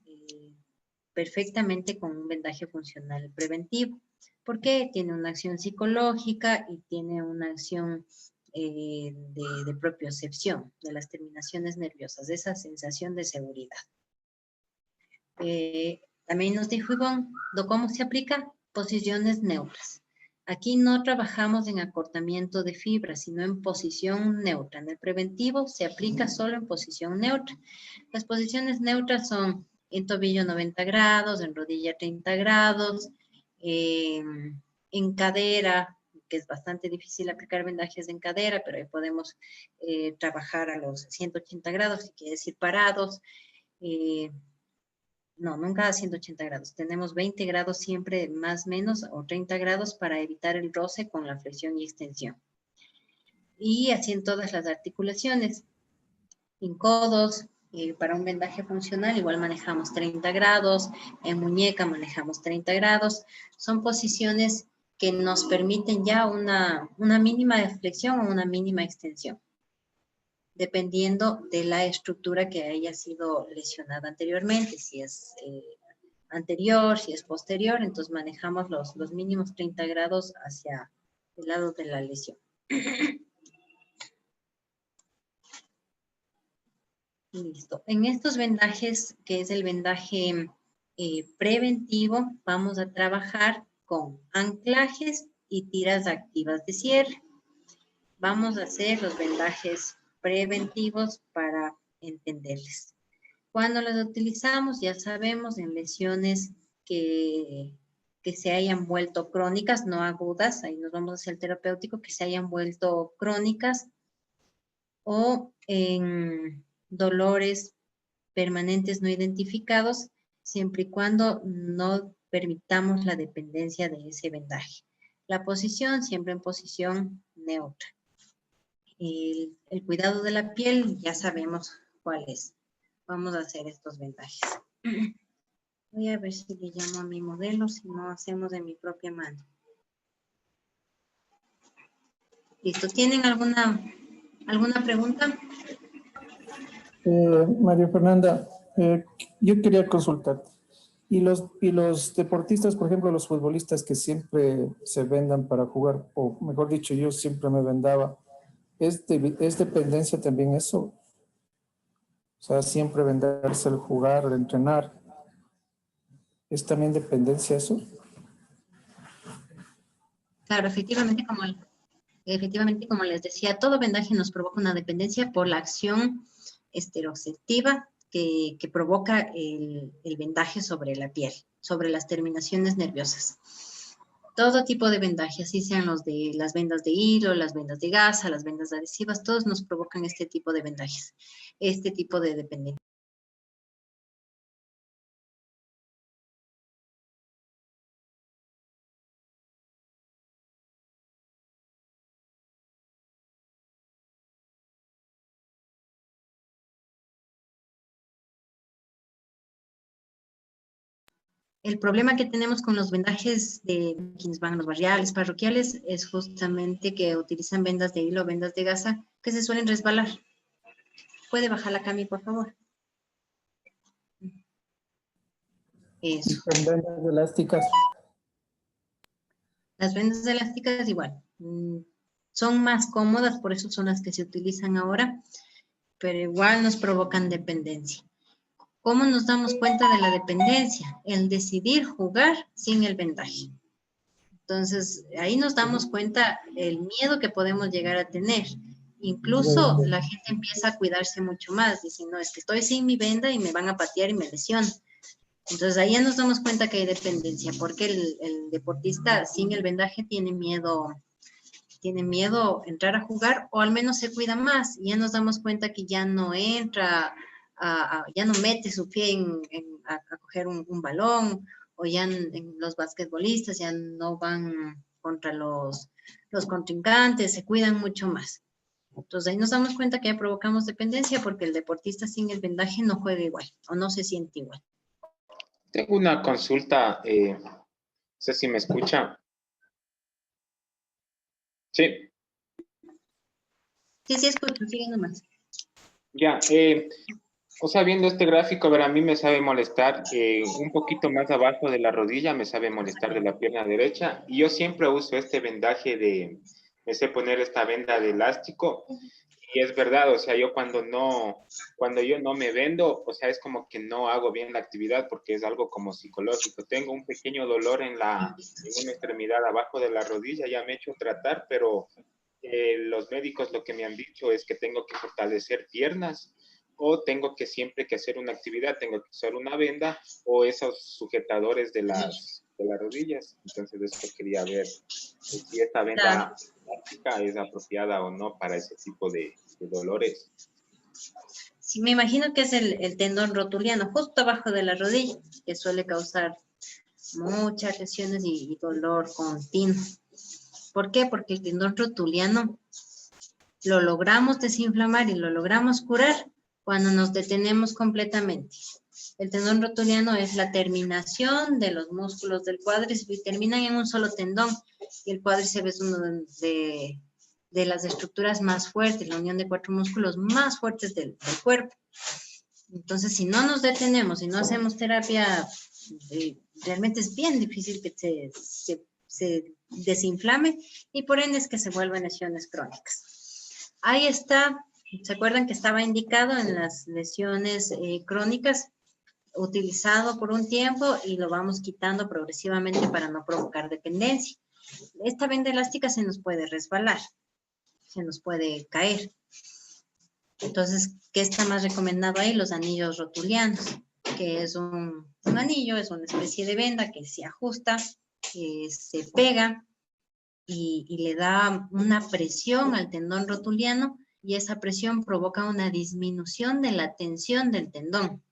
perfectamente con un vendaje funcional preventivo. ¿Por qué? Tiene una acción psicológica y tiene una acción de propiocepción de las terminaciones nerviosas, de esa sensación de seguridad. También nos dijo Ivonne, ¿cómo se aplica? Posiciones neutras. Aquí no trabajamos en acortamiento de fibras, sino en posición neutra. En el preventivo se aplica solo en posición neutra. Las posiciones neutras son en tobillo 90 grados, en rodilla 30 grados, en cadera, que es bastante difícil aplicar vendajes en cadera, pero ahí podemos trabajar a los 180 grados, si quiere decir parados. No, nunca a 180 grados. Tenemos 20 grados siempre más menos o 30 grados para evitar el roce con la flexión y extensión. Y así en todas las articulaciones. En codos, para un vendaje funcional igual manejamos 30 grados. En muñeca manejamos 30 grados. Son posiciones que nos permiten ya una mínima flexión o una mínima extensión, dependiendo de la estructura que haya sido lesionada anteriormente, si es anterior, si es posterior, entonces manejamos los mínimos 30 grados hacia el lado de la lesión. Listo. En estos vendajes, que es el vendaje preventivo, vamos a trabajar con anclajes y tiras activas de cierre. Vamos a hacer los vendajes preventivos para entenderles. Cuando los utilizamos, ya sabemos, en lesiones que se hayan vuelto crónicas, no agudas, ahí nos vamos hacia el terapéutico, que se hayan vuelto crónicas, o en dolores permanentes no identificados, siempre y cuando no permitamos la dependencia de ese vendaje. La posición, siempre en posición neutra. El cuidado de la piel, ya sabemos cuál es. Vamos a hacer estos vendajes. Voy a ver si le llamo a mi modelo, si no hacemos de mi propia mano. Listo. ¿Tienen alguna pregunta? María Fernanda, yo quería consultarte. ¿Y los deportistas, por ejemplo, los futbolistas que siempre se vendan para jugar, o mejor dicho, yo siempre me vendaba, ¿es dependencia también eso? O sea, siempre venderse, el jugar, el entrenar. ¿Es también dependencia eso? Claro, efectivamente, como les decía, todo vendaje nos provoca una dependencia por la acción esteroceptiva que provoca el vendaje sobre la piel, sobre las terminaciones nerviosas. Todo tipo de vendaje, así sean las vendas de hilo, las vendas de gasa, las vendas adhesivas, todos nos provocan este tipo de vendajes, este tipo de dependencia. El problema que tenemos con los vendajes de quienes van a los barriales, parroquiales, es justamente que utilizan vendas de hilo, vendas de gasa, que se suelen resbalar. ¿Puede bajar la Cami, por favor? Eso. ¿Y con vendas elásticas? Las vendas elásticas igual. Son más cómodas, por eso son las que se utilizan ahora, pero igual nos provocan dependencia. ¿Cómo nos damos cuenta de la dependencia? El decidir jugar sin el vendaje. Entonces, ahí nos damos cuenta el miedo que podemos llegar a tener. Incluso la gente empieza a cuidarse mucho más. Dice, no, es que estoy sin mi venda y me van a patear y me lesionan. Entonces, ahí ya nos damos cuenta que hay dependencia, porque el deportista sin el vendaje tiene miedo entrar a jugar, o al menos se cuida más. Y ya nos damos cuenta que ya no entra ya no mete su pie a coger un balón, o ya en los basquetbolistas ya no van contra los contrincantes, se cuidan mucho más. Entonces ahí nos damos cuenta que ya provocamos dependencia porque el deportista sin el vendaje no juega igual o no se siente igual. Tengo una consulta, no sé si me escucha. Sí. Sí, escucho, sigue nomás. Ya, o sea, viendo este gráfico, a ver, a mí me sabe molestar un poquito más abajo de la rodilla, me sabe molestar de la pierna derecha, y yo siempre uso este vendaje me sé poner esta venda de elástico, y es verdad, o sea, yo cuando yo no me vendo, o sea, es como que no hago bien la actividad porque es algo como psicológico. Tengo un pequeño dolor en una extremidad abajo de la rodilla, ya me he hecho tratar, pero los médicos lo que me han dicho es que tengo que fortalecer piernas o tengo que siempre que hacer una actividad, tengo que usar una venda o esos sujetadores de las rodillas. Entonces, eso quería ver si esta venda plástica es apropiada o no para ese tipo de dolores. Sí, me imagino que es el tendón rotuliano, justo abajo de la rodilla, que suele causar muchas lesiones y dolor continuo. ¿Por qué? Porque el tendón rotuliano lo logramos desinflamar y lo logramos curar cuando nos detenemos completamente. El tendón rotuliano es la terminación de los músculos del cuádriceps y terminan en un solo tendón. Y el cuádriceps es uno de las estructuras más fuertes, la unión de 4 músculos más fuertes del cuerpo. Entonces, si no nos detenemos, si no hacemos terapia, realmente es bien difícil que se desinflame y por ende es que se vuelven lesiones crónicas. Ahí está, ¿se acuerdan que estaba indicado en las lesiones crónicas? Utilizado por un tiempo y lo vamos quitando progresivamente para no provocar dependencia. Esta venda elástica se nos puede resbalar, se nos puede caer. Entonces, ¿qué está más recomendado ahí? Los anillos rotulianos, que es un anillo, es una especie de venda que se ajusta, se pega y le da una presión al tendón rotuliano y esa presión provoca una disminución de la tensión del tendón.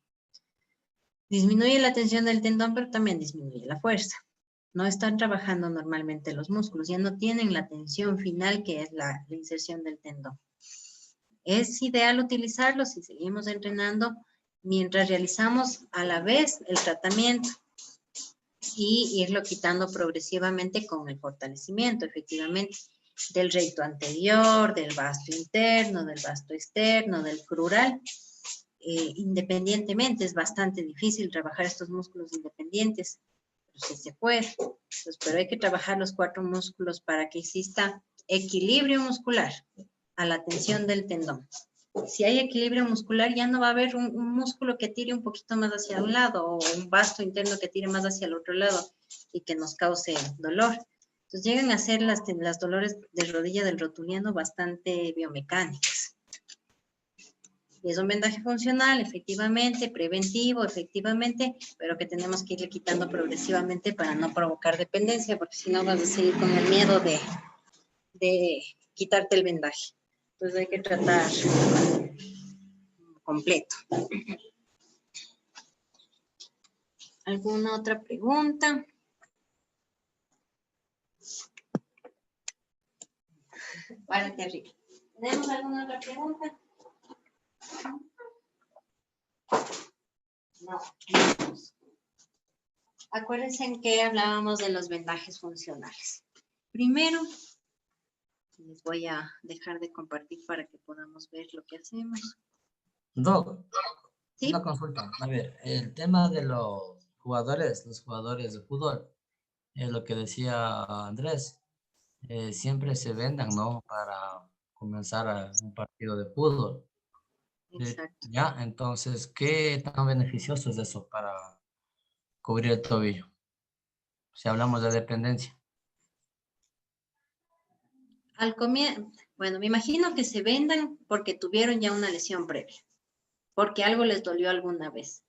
Disminuye la tensión del tendón, pero también disminuye la fuerza. No están trabajando normalmente los músculos, ya no tienen la tensión final que es la inserción del tendón. Es ideal utilizarlo si seguimos entrenando mientras realizamos a la vez el tratamiento y irlo quitando progresivamente con el fortalecimiento, efectivamente, del recto anterior, del vasto interno, del vasto externo, del crural. Independientemente, es bastante difícil trabajar estos músculos independientes, pero sí se puede. Entonces, pero hay que trabajar los 4 músculos para que exista equilibrio muscular a la tensión del tendón. Si hay equilibrio muscular, ya no va a haber un músculo que tire un poquito más hacia un lado o un vasto interno que tire más hacia el otro lado y que nos cause dolor. Entonces llegan a ser las dolores de rodilla del rotuliano bastante biomecánicas. Y es un vendaje funcional, efectivamente, preventivo, efectivamente, pero que tenemos que irle quitando progresivamente para no provocar dependencia, porque si no vas a seguir con el miedo de quitarte el vendaje. Entonces hay que tratar completo. ¿Alguna otra pregunta? Párate arriba. ¿Tenemos alguna otra pregunta? No. Acuérdense en que hablábamos de los vendajes funcionales. Primero, les voy a dejar de compartir para que podamos ver lo que hacemos. ¿Sí? Una consulta. A ver, el tema de los jugadores de fútbol, lo que decía Andrés, siempre se vendan, ¿no? Para comenzar un partido de fútbol. Exacto. Ya, entonces, ¿qué tan beneficioso es eso para cubrir el tobillo? Si hablamos de dependencia. Al comienzo, bueno, me imagino que se vendan porque tuvieron ya una lesión previa, porque algo les dolió alguna vez.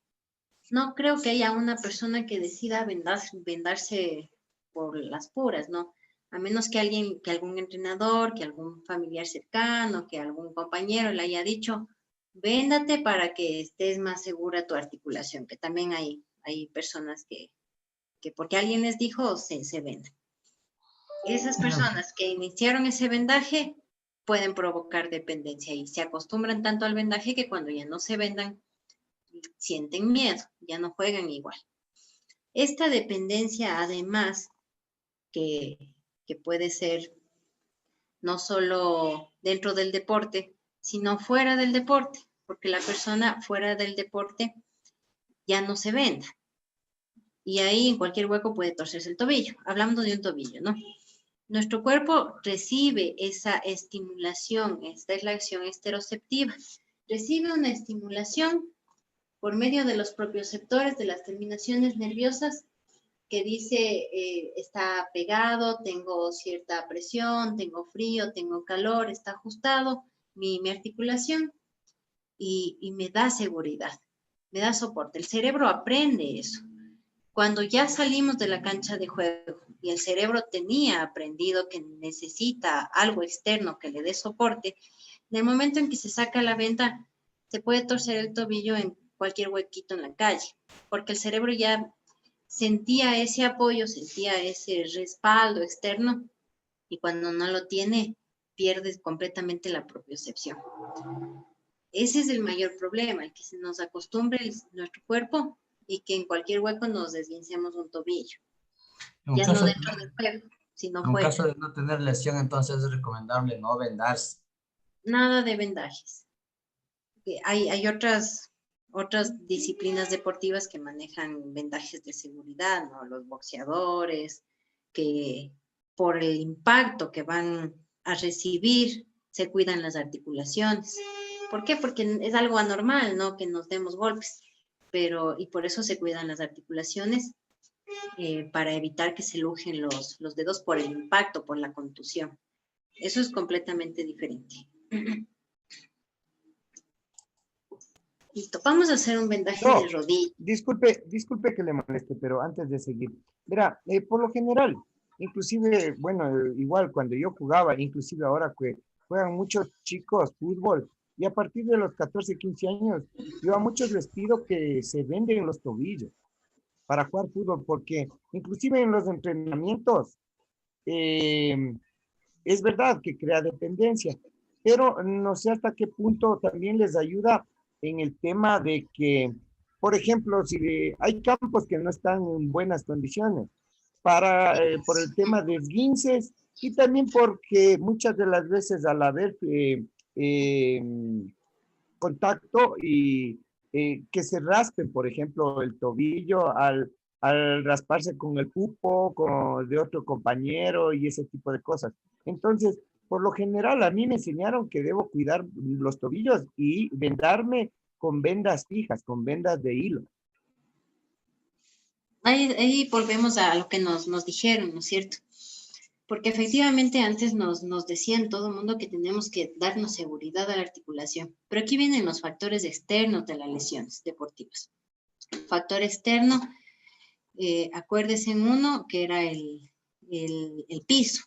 No creo que haya una persona que decida vendarse por las puras, ¿no? A menos que algún entrenador, que algún familiar cercano, que algún compañero le haya dicho, véndate para que estés más segura tu articulación, que también hay personas que porque alguien les dijo, se vendan. Esas personas que iniciaron ese vendaje pueden provocar dependencia y se acostumbran tanto al vendaje que cuando ya no se vendan, sienten miedo, ya no juegan igual. Esta dependencia, además, que puede ser no solo dentro del deporte, sino fuera del deporte, porque la persona fuera del deporte ya no se venda. Y ahí en cualquier hueco puede torcerse el tobillo. Hablando de un tobillo, ¿no? Nuestro cuerpo recibe esa estimulación, esta es la acción esteroceptiva. Recibe una estimulación por medio de los propioceptores de las terminaciones nerviosas que dice, está pegado, tengo cierta presión, tengo frío, tengo calor, está ajustado mi articulación y me da seguridad, me da soporte. El cerebro aprende eso. Cuando ya salimos de la cancha de juego y el cerebro tenía aprendido que necesita algo externo que le dé soporte, en el momento en que se saca la venda, se puede torcer el tobillo en cualquier huequito en la calle, porque el cerebro ya sentía ese apoyo, sentía ese respaldo externo, y cuando no lo tiene, pierde completamente la propiocepción. Ese es el mayor problema, el que se nos acostumbre nuestro cuerpo y que en cualquier hueco nos desguincemos un tobillo. Ya no dentro del juego, sino fuera. En caso de no tener lesión, entonces es recomendable no vendarse. Nada de vendajes. Hay otras disciplinas deportivas que manejan vendajes de seguridad, ¿no? Los boxeadores, que por el impacto que van a recibir, se cuidan las articulaciones. ¿Por qué? Porque es algo anormal, ¿no? Que nos demos golpes. Y por eso se cuidan las articulaciones, para evitar que se lujen los dedos por el impacto, por la contusión. Eso es completamente diferente. Listo, vamos a hacer un vendaje de rodilla. Disculpe que le moleste, pero antes de seguir. Mira, por lo general, inclusive, bueno, igual cuando yo jugaba, inclusive ahora que juegan muchos chicos fútbol, y a partir de los 14, 15 años, yo a muchos les pido que se venden los tobillos para jugar fútbol, porque inclusive en los entrenamientos, es verdad que crea dependencia, pero no sé hasta qué punto también les ayuda en el tema de que, por ejemplo, si hay campos que no están en buenas condiciones, por el tema de esguinces y también porque muchas de las veces al haber contacto y que se raspe, por ejemplo, el tobillo al rasparse con el pupo de otro compañero y ese tipo de cosas. Entonces, por lo general, a mí me enseñaron que debo cuidar los tobillos y vendarme con vendas fijas, con vendas de hilo. Ahí volvemos a lo que nos dijeron, ¿no es cierto? Porque efectivamente antes nos decían todo el mundo que tenemos que darnos seguridad a la articulación. Pero aquí vienen los factores externos de las lesiones deportivas. Factor externo, acuérdese en uno que era el piso,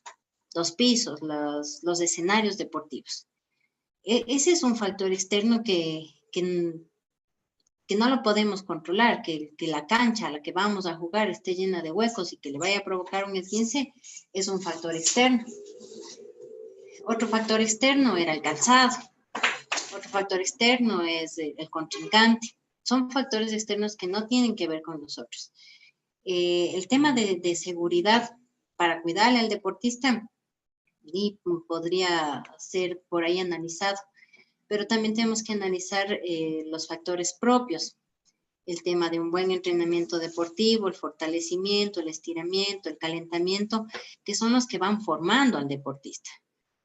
los pisos, los escenarios deportivos. Ese es un factor externo que no lo podemos controlar, que la cancha a la que vamos a jugar esté llena de huecos y que le vaya a provocar un esguince, es un factor externo. Otro factor externo era el calzado. Otro factor externo es el contrincante. Son factores externos que no tienen que ver con nosotros. El tema de seguridad para cuidarle al deportista y podría ser por ahí analizado, pero también tenemos que analizar los factores propios, el tema de un buen entrenamiento deportivo, el fortalecimiento, el estiramiento, el calentamiento, que son los que van formando al deportista.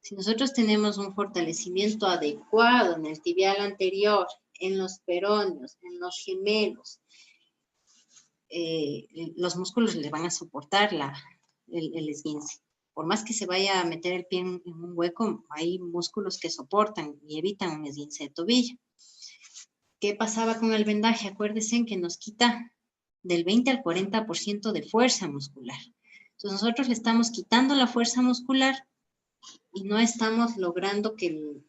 Si nosotros tenemos un fortalecimiento adecuado en el tibial anterior, en los peroneos, en los gemelos, los músculos le van a soportar el esguince. Por más que se vaya a meter el pie en un hueco, hay músculos que soportan y evitan un esguince de tobillo. ¿Qué pasaba con el vendaje? Acuérdense que nos quita del 20 al 40% de fuerza muscular. Entonces nosotros le estamos quitando la fuerza muscular y no estamos logrando que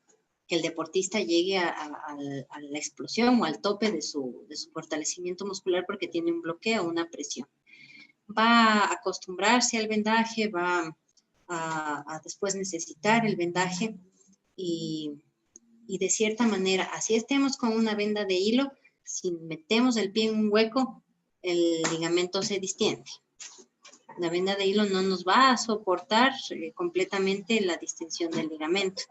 que el deportista llegue a la explosión o al tope de su fortalecimiento muscular porque tiene un bloqueo, una presión. Va a acostumbrarse al vendaje, va a después necesitar el vendaje y de cierta manera, así estemos con una venda de hilo, si metemos el pie en un hueco, el ligamento se distiende. La venda de hilo no nos va a soportar completamente la distensión del ligamento.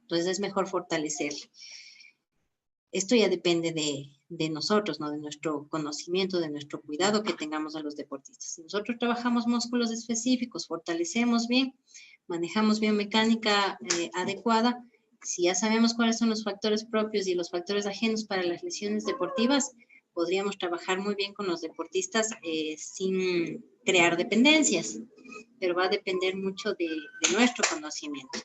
Entonces es mejor fortalecerle. Esto ya depende de nosotros, ¿no? De nuestro conocimiento, de nuestro cuidado que tengamos a los deportistas. Si nosotros trabajamos músculos específicos, fortalecemos bien, manejamos biomecánica adecuada, si ya sabemos cuáles son los factores propios y los factores ajenos para las lesiones deportivas, podríamos trabajar muy bien con los deportistas sin crear dependencias, pero va a depender mucho de nuestro conocimiento.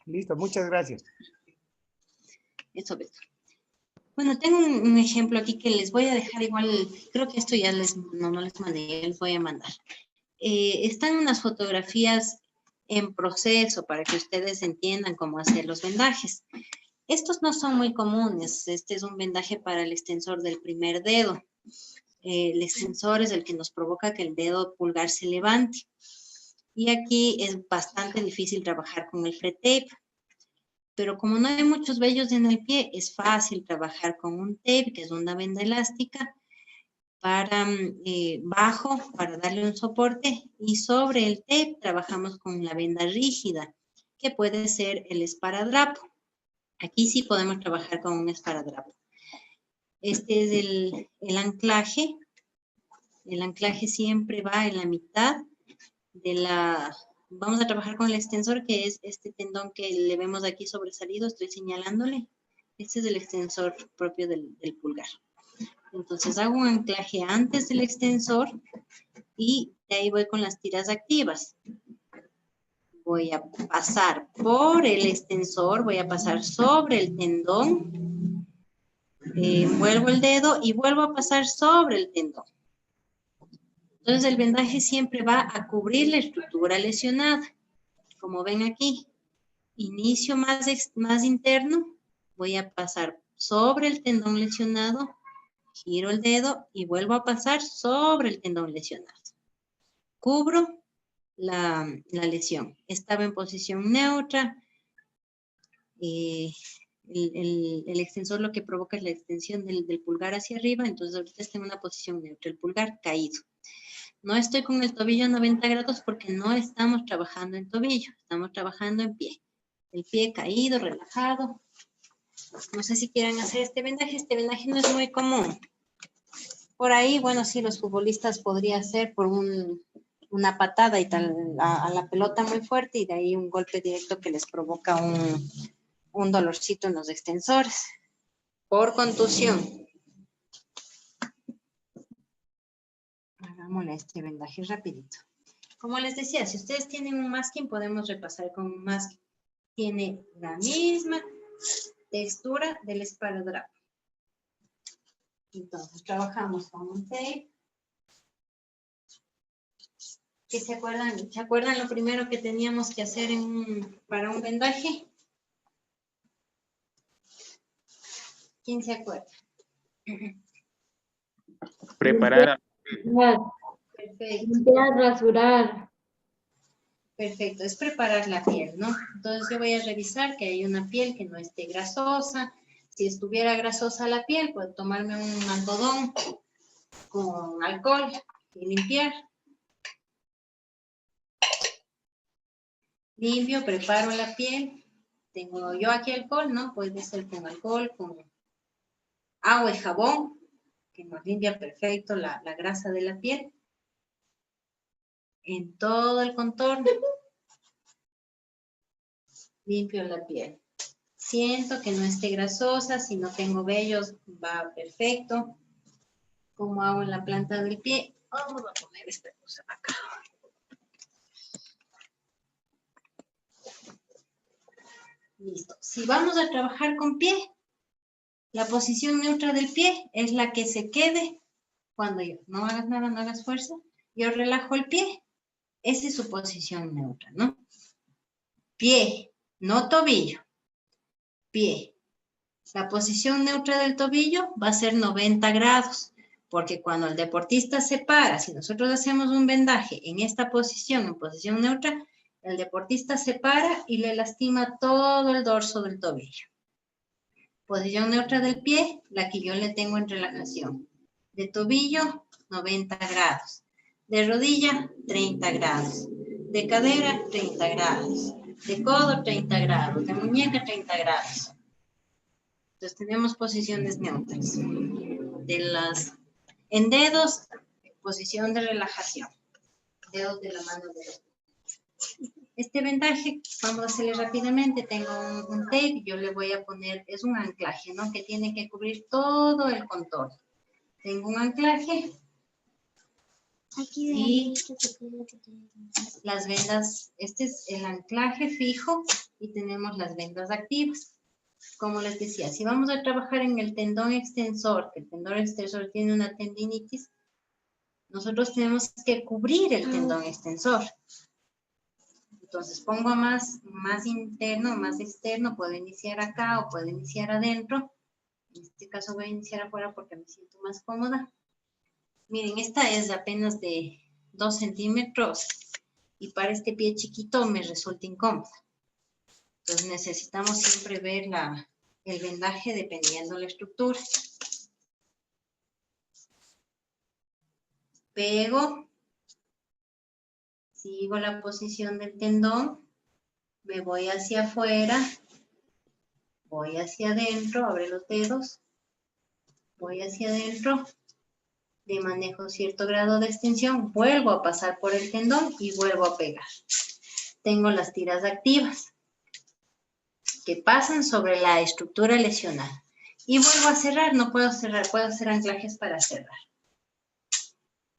Listo, muchas gracias. Eso, Beto. Bueno, tengo un ejemplo aquí que les voy a dejar igual, creo que esto ya no les mandé, les voy a mandar. Están unas fotografías en proceso para que ustedes entiendan cómo hacer los vendajes. Estos no son muy comunes. Este es un vendaje para el extensor del primer dedo. El extensor es el que nos provoca que el dedo pulgar se levante. Y aquí es bastante difícil trabajar con el fret tape. Pero como no hay muchos vellos en el pie, es fácil trabajar con un tape, que es una venda elástica, para para darle un soporte, y sobre el tape trabajamos con la venda rígida, que puede ser el esparadrapo. Aquí sí podemos trabajar con un esparadrapo. Este es el anclaje. El anclaje siempre va en la mitad de la... Vamos a trabajar con el extensor, que es este tendón que le vemos aquí sobresalido, estoy señalándole. Este es el extensor propio del pulgar. Entonces hago un anclaje antes del extensor y de ahí voy con las tiras activas. Voy a pasar por el extensor, voy a pasar sobre el tendón, envuelvo el dedo y vuelvo a pasar sobre el tendón. Entonces el vendaje siempre va a cubrir la estructura lesionada. Como ven aquí, inicio más interno, voy a pasar sobre el tendón lesionado, giro el dedo y vuelvo a pasar sobre el tendón lesionado. Cubro la lesión. Estaba en posición neutra. El extensor lo que provoca es la extensión del pulgar hacia arriba, entonces ahorita está en una posición neutra, el pulgar caído. No estoy con el tobillo a 90 grados porque no estamos trabajando en tobillo, estamos trabajando en pie. El pie caído, relajado. No sé si quieren hacer este vendaje no es muy común. Por ahí, bueno, sí, los futbolistas podría hacer por una patada y tal a la pelota muy fuerte y de ahí un golpe directo que les provoca un dolorcito en los extensores por contusión. Hagámosle este vendaje rapidito. Como les decía, si ustedes tienen un masking, podemos repasar con un masking. Tiene la misma textura del esparadrapo. Entonces trabajamos con un tape. ¿Qué se acuerdan? ¿Se acuerdan lo primero que teníamos que hacer para un vendaje? ¿Quién se acuerda? Preparar. Perfecto. Limpiar, rasurar. Perfecto, es preparar la piel, ¿no? Entonces yo voy a revisar que hay una piel que no esté grasosa. Si estuviera grasosa la piel, puedo tomarme un algodón con alcohol y limpiar. Limpio, preparo la piel. Tengo yo aquí alcohol, ¿no? Puede ser con alcohol, con agua y jabón, que nos limpia perfecto la grasa de la piel. En todo el contorno. Limpio la piel. Siento que no esté grasosa, si no tengo vellos va perfecto. ¿Cómo hago en la planta del pie? Vamos a poner esta cosa acá. Listo. Si vamos a trabajar con pie, la posición neutra del pie es la que se quede cuando yo no hagas nada, no hagas fuerza. Yo relajo el pie. Esa es su posición neutra, ¿no? Pie, no tobillo. Pie. La posición neutra del tobillo va a ser 90 grados, porque cuando el deportista se para, si nosotros hacemos un vendaje en esta posición, en posición neutra, el deportista se para y le lastima todo el dorso del tobillo. Posición neutra del pie, la que yo le tengo en relajación. De tobillo, 90 grados. De rodilla, 30 grados. De cadera, 30 grados. De codo, 30 grados. De muñeca, 30 grados. Entonces tenemos posiciones neutras. En dedos, posición de relajación. Dedos de la mano derecha. Este vendaje, vamos a hacerle rápidamente. Tengo un tape, yo le voy a poner, es un anclaje, ¿no? Que tiene que cubrir todo el contorno. Tengo un anclaje. Y las vendas, este es el anclaje fijo y tenemos las vendas activas. Como les decía, si vamos a trabajar en el tendón extensor, que el tendón extensor tiene una tendinitis, nosotros tenemos que cubrir el tendón extensor. Entonces pongo más interno, más externo, puedo iniciar acá o puedo iniciar adentro. En este caso voy a iniciar afuera porque me siento más cómoda. Miren, esta es apenas de 2 centímetros y para este pie chiquito me resulta incómoda. Entonces necesitamos siempre ver el vendaje dependiendo de la estructura. Pego. Sigo la posición del tendón. Me voy hacia afuera. Voy hacia adentro. Abre los dedos. Voy hacia adentro. Le manejo cierto grado de extensión. Vuelvo a pasar por el tendón y vuelvo a pegar. Tengo las tiras activas que pasan sobre la estructura lesionada. Y vuelvo a cerrar, no puedo cerrar, puedo hacer anclajes para cerrar.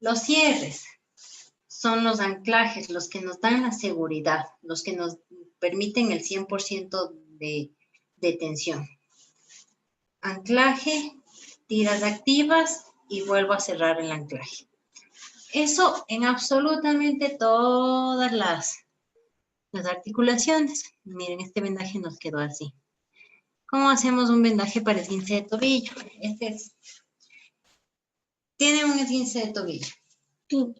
Los cierres son los anclajes, los que nos dan la seguridad, los que nos permiten el 100% de tensión. Anclaje, tiras activas y vuelvo a cerrar el anclaje. Eso en absolutamente todas las articulaciones. Miren, este vendaje nos quedó así. ¿Cómo hacemos un vendaje para esguince de tobillo? Este es. ¿Tiene un esguince de tobillo? Sí.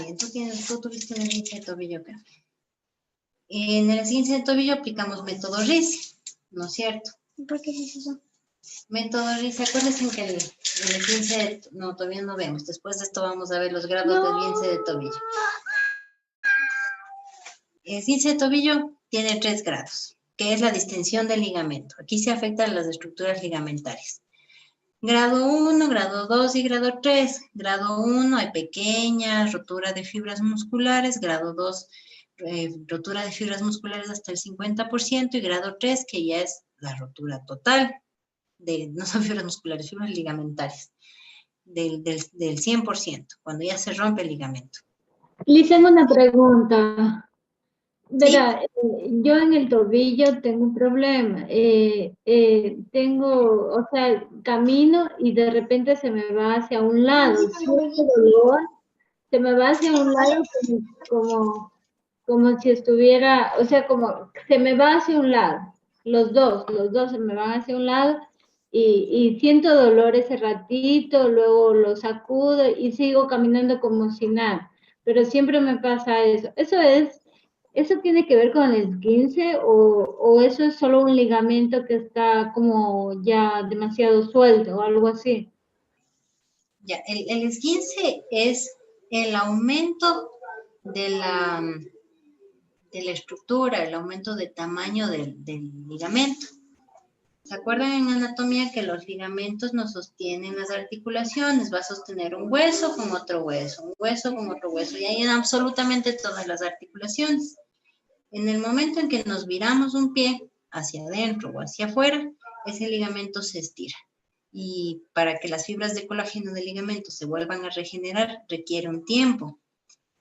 Bien, tú tuviste un esguince de tobillo acá. En el esguince de tobillo aplicamos método RICE, ¿no es cierto? ¿Por qué es eso? Método RICE, acuérdense que el esguince, no, todavía no vemos. Después de esto vamos a ver los grados de esguince de tobillo. El esguince de tobillo tiene 3 grados, que es la distensión del ligamento. Aquí se afectan las estructuras ligamentarias. Grado 1, grado 2 y grado 3. Grado 1 hay pequeña rotura de fibras musculares. Grado 2, rotura de fibras musculares hasta el 50%. Y grado 3, que ya es la rotura total. No son fibras musculares, fibras ligamentarias. Del 100%, cuando ya se rompe el ligamento. Le tengo una pregunta. Verá, yo en el tobillo tengo un problema. O sea, camino y de repente se me va hacia un lado. Siento dolor, se me va hacia un lado como si estuviera, o sea, como se me va hacia un lado. Los dos se me van hacia un lado y siento dolor ese ratito, luego lo sacudo y sigo caminando como si nada. Pero siempre me pasa eso. ¿Eso tiene que ver con el esguince o eso es solo un ligamento que está como ya demasiado suelto o algo así? Ya, el esguince es el aumento de la estructura, el aumento de tamaño del ligamento. ¿Se acuerdan en anatomía que los ligamentos nos sostienen las articulaciones? Va a sostener un hueso con otro hueso, un hueso con otro hueso, y hay en absolutamente todas las articulaciones. En el momento en que nos viramos un pie hacia adentro o hacia afuera, ese ligamento se estira. Y para que las fibras de colágeno del ligamento se vuelvan a regenerar, requiere un tiempo.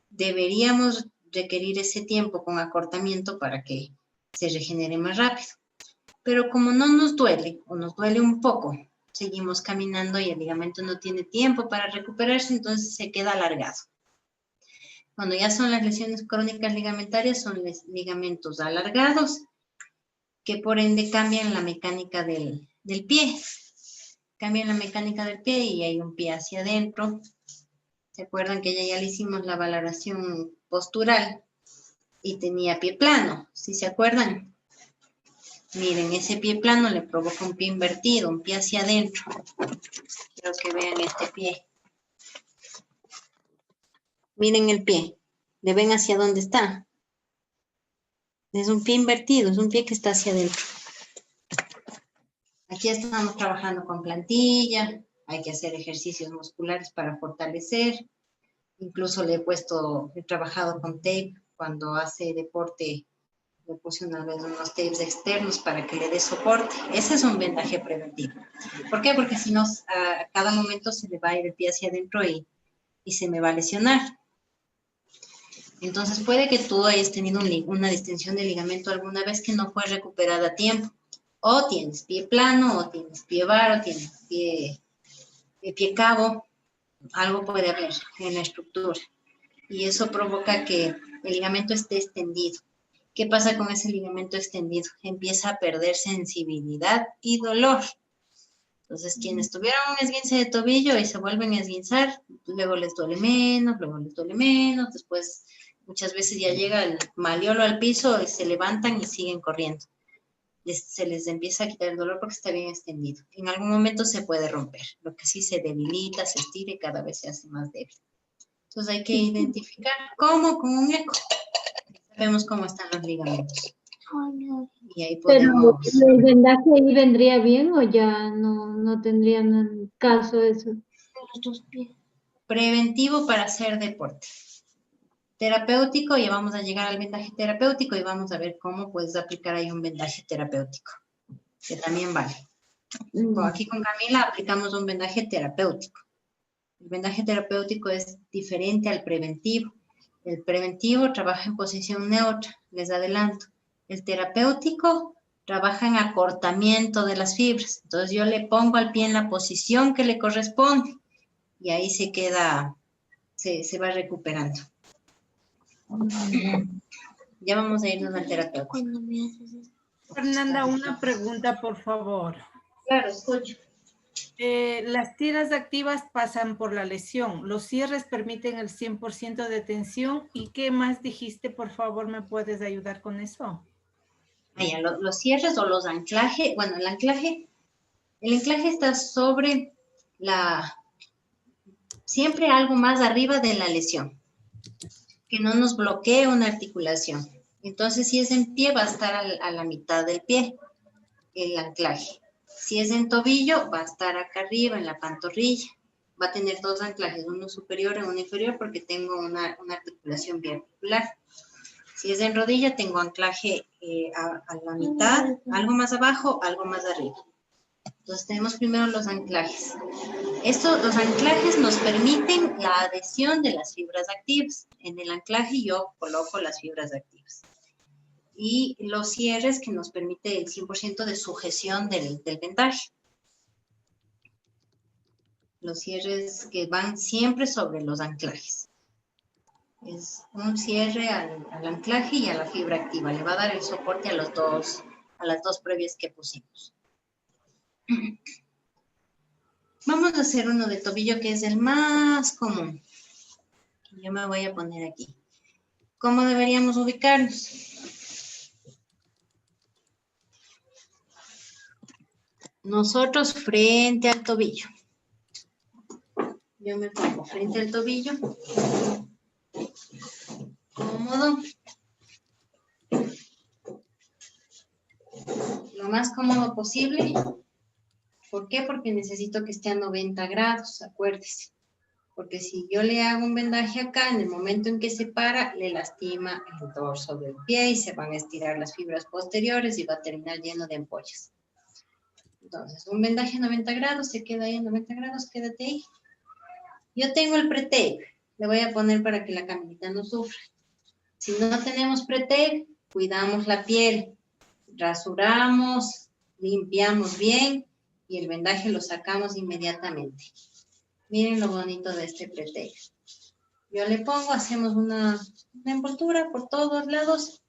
Deberíamos requerir ese tiempo con acortamiento para que se regenere más rápido. Pero como no nos duele o nos duele un poco, seguimos caminando y el ligamento no tiene tiempo para recuperarse, entonces se queda alargado. Cuando ya son las lesiones crónicas ligamentarias, son ligamentos alargados, que por ende cambian la mecánica del pie. Cambian la mecánica del pie y hay un pie hacia adentro. ¿Se acuerdan que ya le hicimos la valoración postural? Y tenía pie plano, ¿sí se acuerdan? Miren, ese pie plano le provoca un pie invertido, un pie hacia adentro. Quiero que vean este pie. Miren el pie. ¿Le ven hacia dónde está? Es un pie invertido, es un pie que está hacia adentro. Aquí estamos trabajando con plantilla, hay que hacer ejercicios musculares para fortalecer. Incluso he trabajado con tape cuando hace deporte. Le puse una vez unos tapes externos para que le dé soporte. Ese es un vendaje preventivo. ¿Por qué? Porque si no, a cada momento se le va a ir el pie hacia adentro y se me va a lesionar. Entonces puede que tú hayas tenido una distensión de ligamento alguna vez que no fue recuperada a tiempo. O tienes pie plano, o tienes pie bar, o tienes pie cabo. Algo puede haber en la estructura. Y eso provoca que el ligamento esté extendido. ¿Qué pasa con ese ligamento extendido? Empieza a perder sensibilidad y dolor. Entonces, quienes tuvieron un esguince de tobillo y se vuelven a esguinzar, luego les duele menos, después muchas veces ya llega el maleolo al piso y se levantan y siguen corriendo. Se les empieza a quitar el dolor porque está bien extendido. En algún momento se puede romper, lo que sí se debilita, se estira y cada vez se hace más débil. Entonces hay que identificar cómo con un eco. Vemos cómo están los ligamentos. Y ahí podemos... Pero el vendaje ahí vendría bien o ya no tendrían caso eso. Preventivo para hacer deporte. Terapéutico, ya vamos a llegar al vendaje terapéutico y vamos a ver cómo puedes aplicar ahí un vendaje terapéutico, que también vale. Aquí con Camila aplicamos un vendaje terapéutico. El vendaje terapéutico es diferente al preventivo. El preventivo trabaja en posición neutra, les adelanto. El terapéutico trabaja en acortamiento de las fibras. Entonces yo le pongo al pie en la posición que le corresponde y ahí se queda, se va recuperando. Ya vamos a irnos al terapéutico. Fernanda, una pregunta, por favor. Claro, escucho. Las tiras activas pasan por la lesión. Los cierres permiten el 100% de tensión. ¿Y qué más dijiste? Por favor, ¿me puedes ayudar con eso? Los cierres o los anclajes. Bueno, el anclaje está sobre siempre algo más arriba de la lesión, que no nos bloquee una articulación. Entonces, si es en pie, va a estar a la mitad del pie, el anclaje. Si es en tobillo, va a estar acá arriba, en la pantorrilla. Va a tener dos anclajes, uno superior y uno inferior, porque tengo una articulación biarticular. Si es en rodilla, tengo anclaje a la mitad, algo más abajo, algo más arriba. Entonces, tenemos primero los anclajes. Los anclajes nos permiten la adhesión de las fibras activas. En el anclaje yo coloco las fibras activas. Y los cierres que nos permite el 100% de sujeción del vendaje. Los cierres que van siempre sobre los anclajes. Es un cierre al anclaje y a la fibra activa. Le va a dar el soporte a las dos previas que pusimos. Vamos a hacer uno de tobillo que es el más común. Yo me voy a poner aquí. ¿Cómo deberíamos ubicarnos? Nosotros frente al tobillo. Yo me pongo frente al tobillo. Cómodo. Lo más cómodo posible. ¿Por qué? Porque necesito que esté a 90 grados, acuérdese. Porque si yo le hago un vendaje acá, en el momento en que se para, le lastima el dorso del pie y se van a estirar las fibras posteriores y va a terminar lleno de ampollas. Entonces, un vendaje a 90 grados, se queda ahí a 90 grados, quédate ahí. Yo tengo el pre-tape, le voy a poner para que la Camilita no sufra. Si no tenemos pre-tape, cuidamos la piel, rasuramos, limpiamos bien y el vendaje lo sacamos inmediatamente. Miren lo bonito de este pre-tape. Yo le pongo, hacemos una envoltura por todos lados.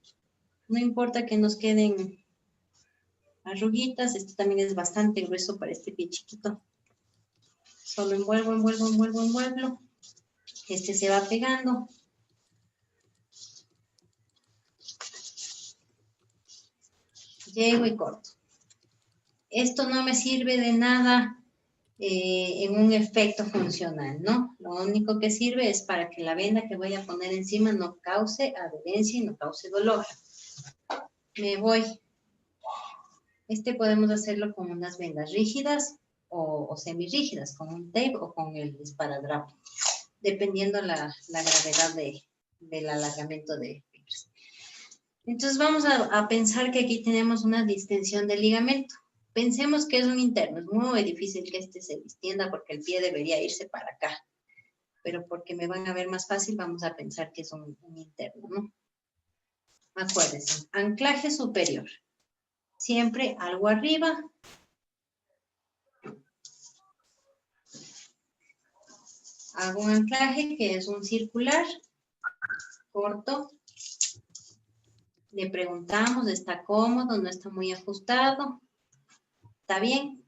No importa que nos queden arruguitas. Este también es bastante grueso para este pie chiquito. Solo envuelvo, envuelvo, envuelvo, envuelvo. Este se va pegando. Llego y corto. Esto no me sirve de nada en un efecto funcional, ¿no? Lo único que sirve es para que la venda que voy a poner encima no cause adherencia y no cause dolor. Me voy. Este podemos hacerlo con unas vendas rígidas o semirrígidas, con un tape o con el esparadrapo, dependiendo la gravedad del alargamiento de fibras. Entonces vamos a pensar que aquí tenemos una distensión del ligamento. Pensemos que es un interno. Es muy difícil que este se distienda porque el pie debería irse para acá. Pero porque me van a ver más fácil, vamos a pensar que es un interno, ¿no? Acuérdense, anclaje superior. Siempre algo arriba. Hago un anclaje que es un circular, corto. Le preguntamos, ¿está cómodo? ¿No está muy ajustado? ¿Está bien?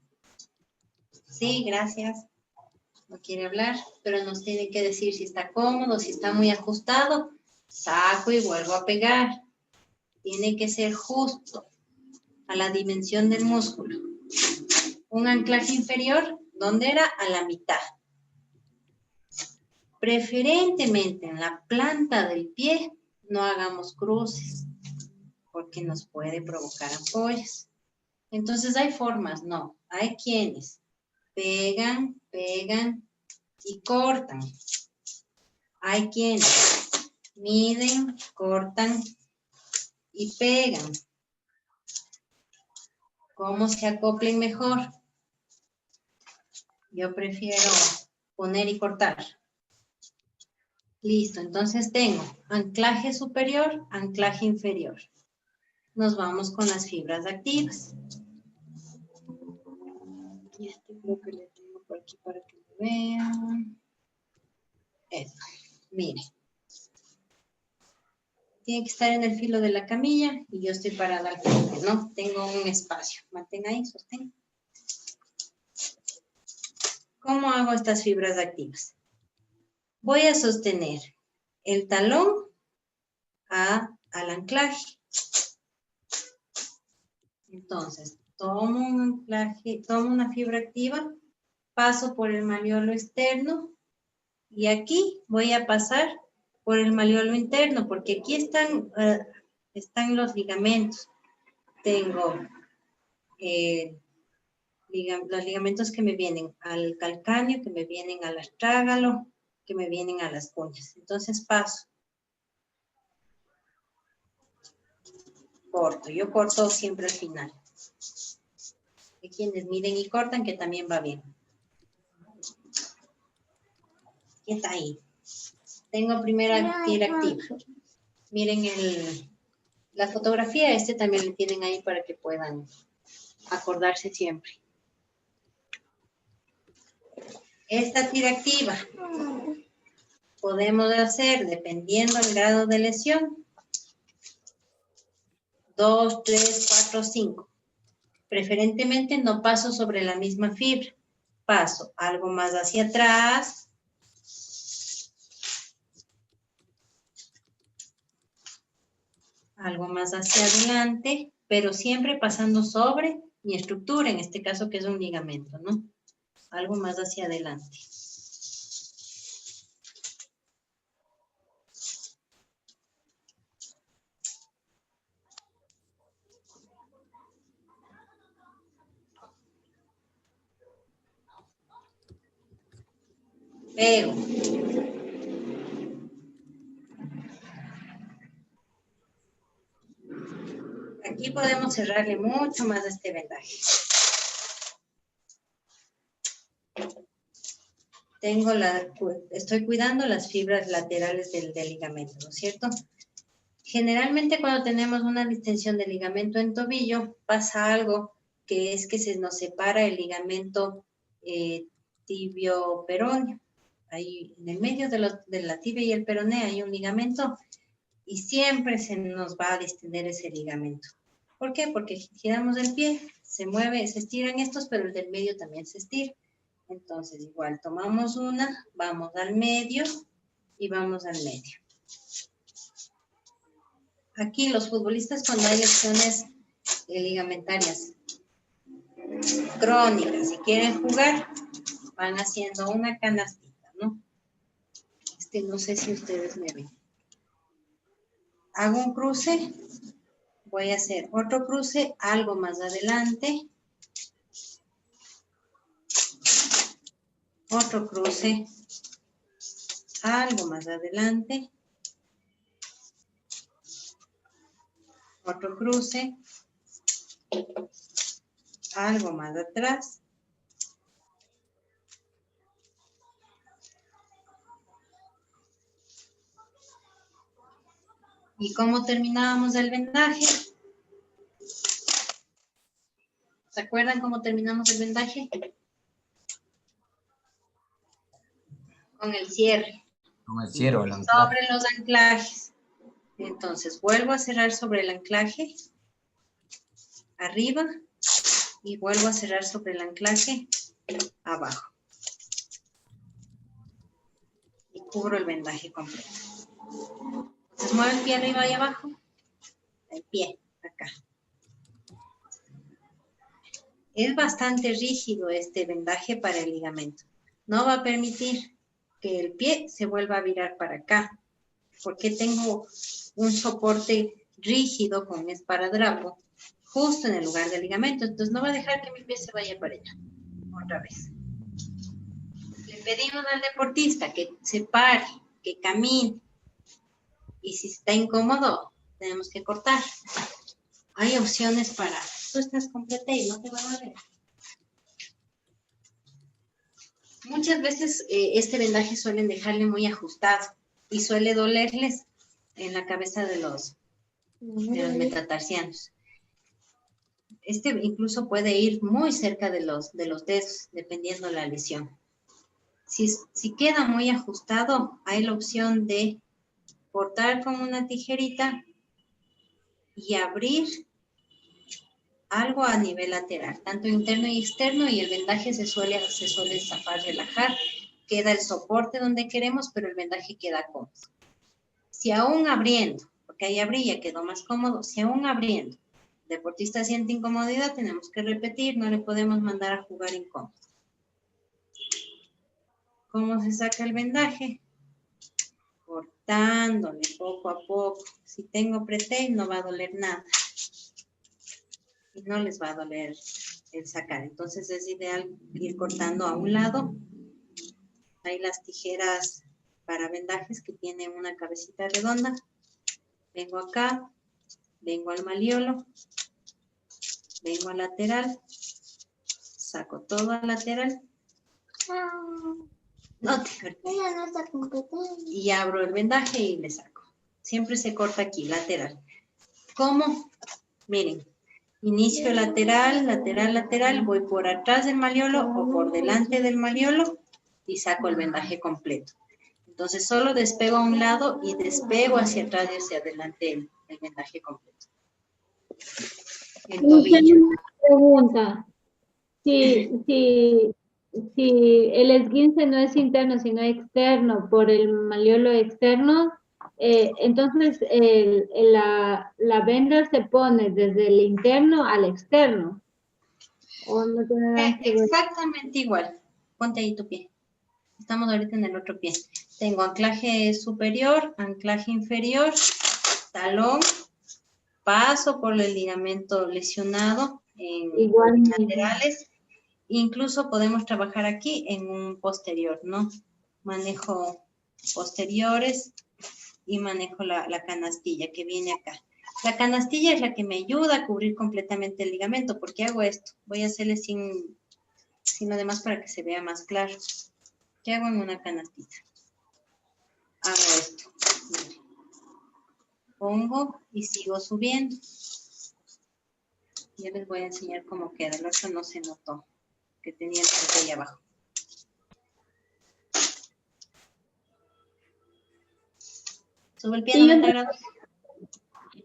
Sí, gracias. No quiere hablar, pero nos tiene que decir si está cómodo, si está muy ajustado. Saco y vuelvo a pegar. Tiene que ser justo a la dimensión del músculo. Un anclaje inferior, ¿dónde era? A la mitad. Preferentemente en la planta del pie, no hagamos cruces, porque nos puede provocar ampollas. Entonces hay formas, no. Hay quienes pegan, pegan y cortan. Hay quienes miden, cortan y pegan. ¿Cómo se acoplen mejor? Yo prefiero poner y cortar. Listo, entonces tengo anclaje superior, anclaje inferior. Nos vamos con las fibras activas. Y este creo que le tengo por aquí para que lo vean. Eso, mire. Tiene que estar en el filo de la camilla y yo estoy parada al frente, ¿no? Tengo un espacio. Mantén ahí, sostén. ¿Cómo hago estas fibras activas? Voy a sostener el talón al anclaje. Entonces, tomo un anclaje, tomo una fibra activa, paso por el malleolo externo y aquí voy a pasar por el malleolo interno, porque aquí están los ligamentos. Tengo los ligamentos que me vienen al calcáneo, que me vienen al astrágalo, que me vienen a las cuñas. Entonces paso. Corto. Yo corto siempre al final. Hay quienes miden y cortan, que también va bien. ¿Qué está ahí? Tengo primera tira activa. Miren la fotografía, este también lo tienen ahí para que puedan acordarse siempre. Esta tira activa podemos hacer, dependiendo del grado de lesión, 2, 3, 4, 5. Preferentemente no paso sobre la misma fibra. Paso algo más hacia atrás. Algo más hacia adelante, pero siempre pasando sobre mi estructura, en este caso que es un ligamento, ¿no? Algo más hacia adelante. Pero aquí podemos cerrarle mucho más a este vendaje. Estoy cuidando las fibras laterales del ligamento, ¿no es cierto? Generalmente cuando tenemos una distensión del ligamento en tobillo, pasa algo que es que se nos separa el ligamento tibio-peroneo. ahí en el medio de la tibia y el peroné hay un ligamento y siempre se nos va a distender ese ligamento. ¿Por qué? Porque giramos el pie, se mueve, se estiran estos, pero el del medio también se estira. Entonces, igual, tomamos una, vamos al medio y vamos al medio. Aquí los futbolistas cuando hay lesiones ligamentarias crónicas, si quieren jugar, van haciendo una canastita, ¿no? No sé si ustedes me ven. Hago un cruce, voy a hacer otro cruce, algo más adelante. Otro cruce, algo más adelante. Otro cruce, algo más atrás. ¿Y cómo terminábamos el vendaje? ¿Se acuerdan cómo terminamos el vendaje? Con el cierre. Con el cierre o el anclaje. Sobre los anclajes. Entonces, vuelvo a cerrar sobre el anclaje. Arriba. Y vuelvo a cerrar sobre el anclaje. Abajo. Y cubro el vendaje completo. Entonces, muevo el pie arriba y abajo. El pie, acá. Es bastante rígido este vendaje para el ligamento. No va a permitir que el pie se vuelva a virar para acá, porque tengo un soporte rígido con esparadrapo justo en el lugar del ligamento. Entonces no va a dejar que mi pie se vaya para allá. Otra vez. Le pedimos al deportista que se pare, que camine. Y si está incómodo, tenemos que cortar. Hay opciones para... Tú estás completa y no te va a doler. Muchas veces este vendaje suelen dejarle muy ajustado y suele dolerles en la cabeza de los metatarsianos. Este incluso puede ir muy cerca de los dedos, dependiendo de la lesión. Si queda muy ajustado, hay la opción de cortar con una tijerita y abrir algo a nivel lateral, tanto interno y externo, y el vendaje se suele zafar, relajar, queda el soporte donde queremos, pero el vendaje queda cómodo. Si aún abriendo, porque ahí abrí ya quedó más cómodo, si aún abriendo, el deportista siente incomodidad, tenemos que repetir, no le podemos mandar a jugar incómodo. ¿Cómo se saca el vendaje? Cortándole poco a poco. Si tengo pre-tape no va a doler nada. Y no les va a doler el sacar. Entonces es ideal ir cortando a un lado. Hay las tijeras para vendajes que tienen una cabecita redonda. Vengo acá, vengo al maliolo, vengo al lateral, saco todo al lateral. No te cortes. Y abro el vendaje y le saco. Siempre se corta aquí, lateral. ¿Cómo? Miren. Inicio lateral, lateral, lateral, voy por atrás del maliolo o por delante del maliolo y saco el vendaje completo. Entonces solo despego a un lado y despego hacia atrás y hacia adelante el vendaje completo. El tobillo. Una pregunta. Si el esguince no es interno, sino externo, por el maliolo externo, entonces la venda se pone desde el interno al externo. ¿O no tiene nada que ver? Exactamente igual. Ponte ahí tu pie. Estamos ahorita en el otro pie. Tengo anclaje superior, anclaje inferior, talón, paso por el ligamento lesionado en laterales. Incluso podemos trabajar aquí en un posterior, ¿no? Manejo posteriores y manejo la canastilla que viene acá. La canastilla es la que me ayuda a cubrir completamente el ligamento. ¿Por qué hago esto? Voy a hacerle sin lo demás para que se vea más claro. ¿Qué hago en una canastita? Hago esto. Pongo y sigo subiendo. Ya les voy a enseñar cómo queda. El otro no se notó, que tenía el punto ahí abajo. Sube el pie 90 grados.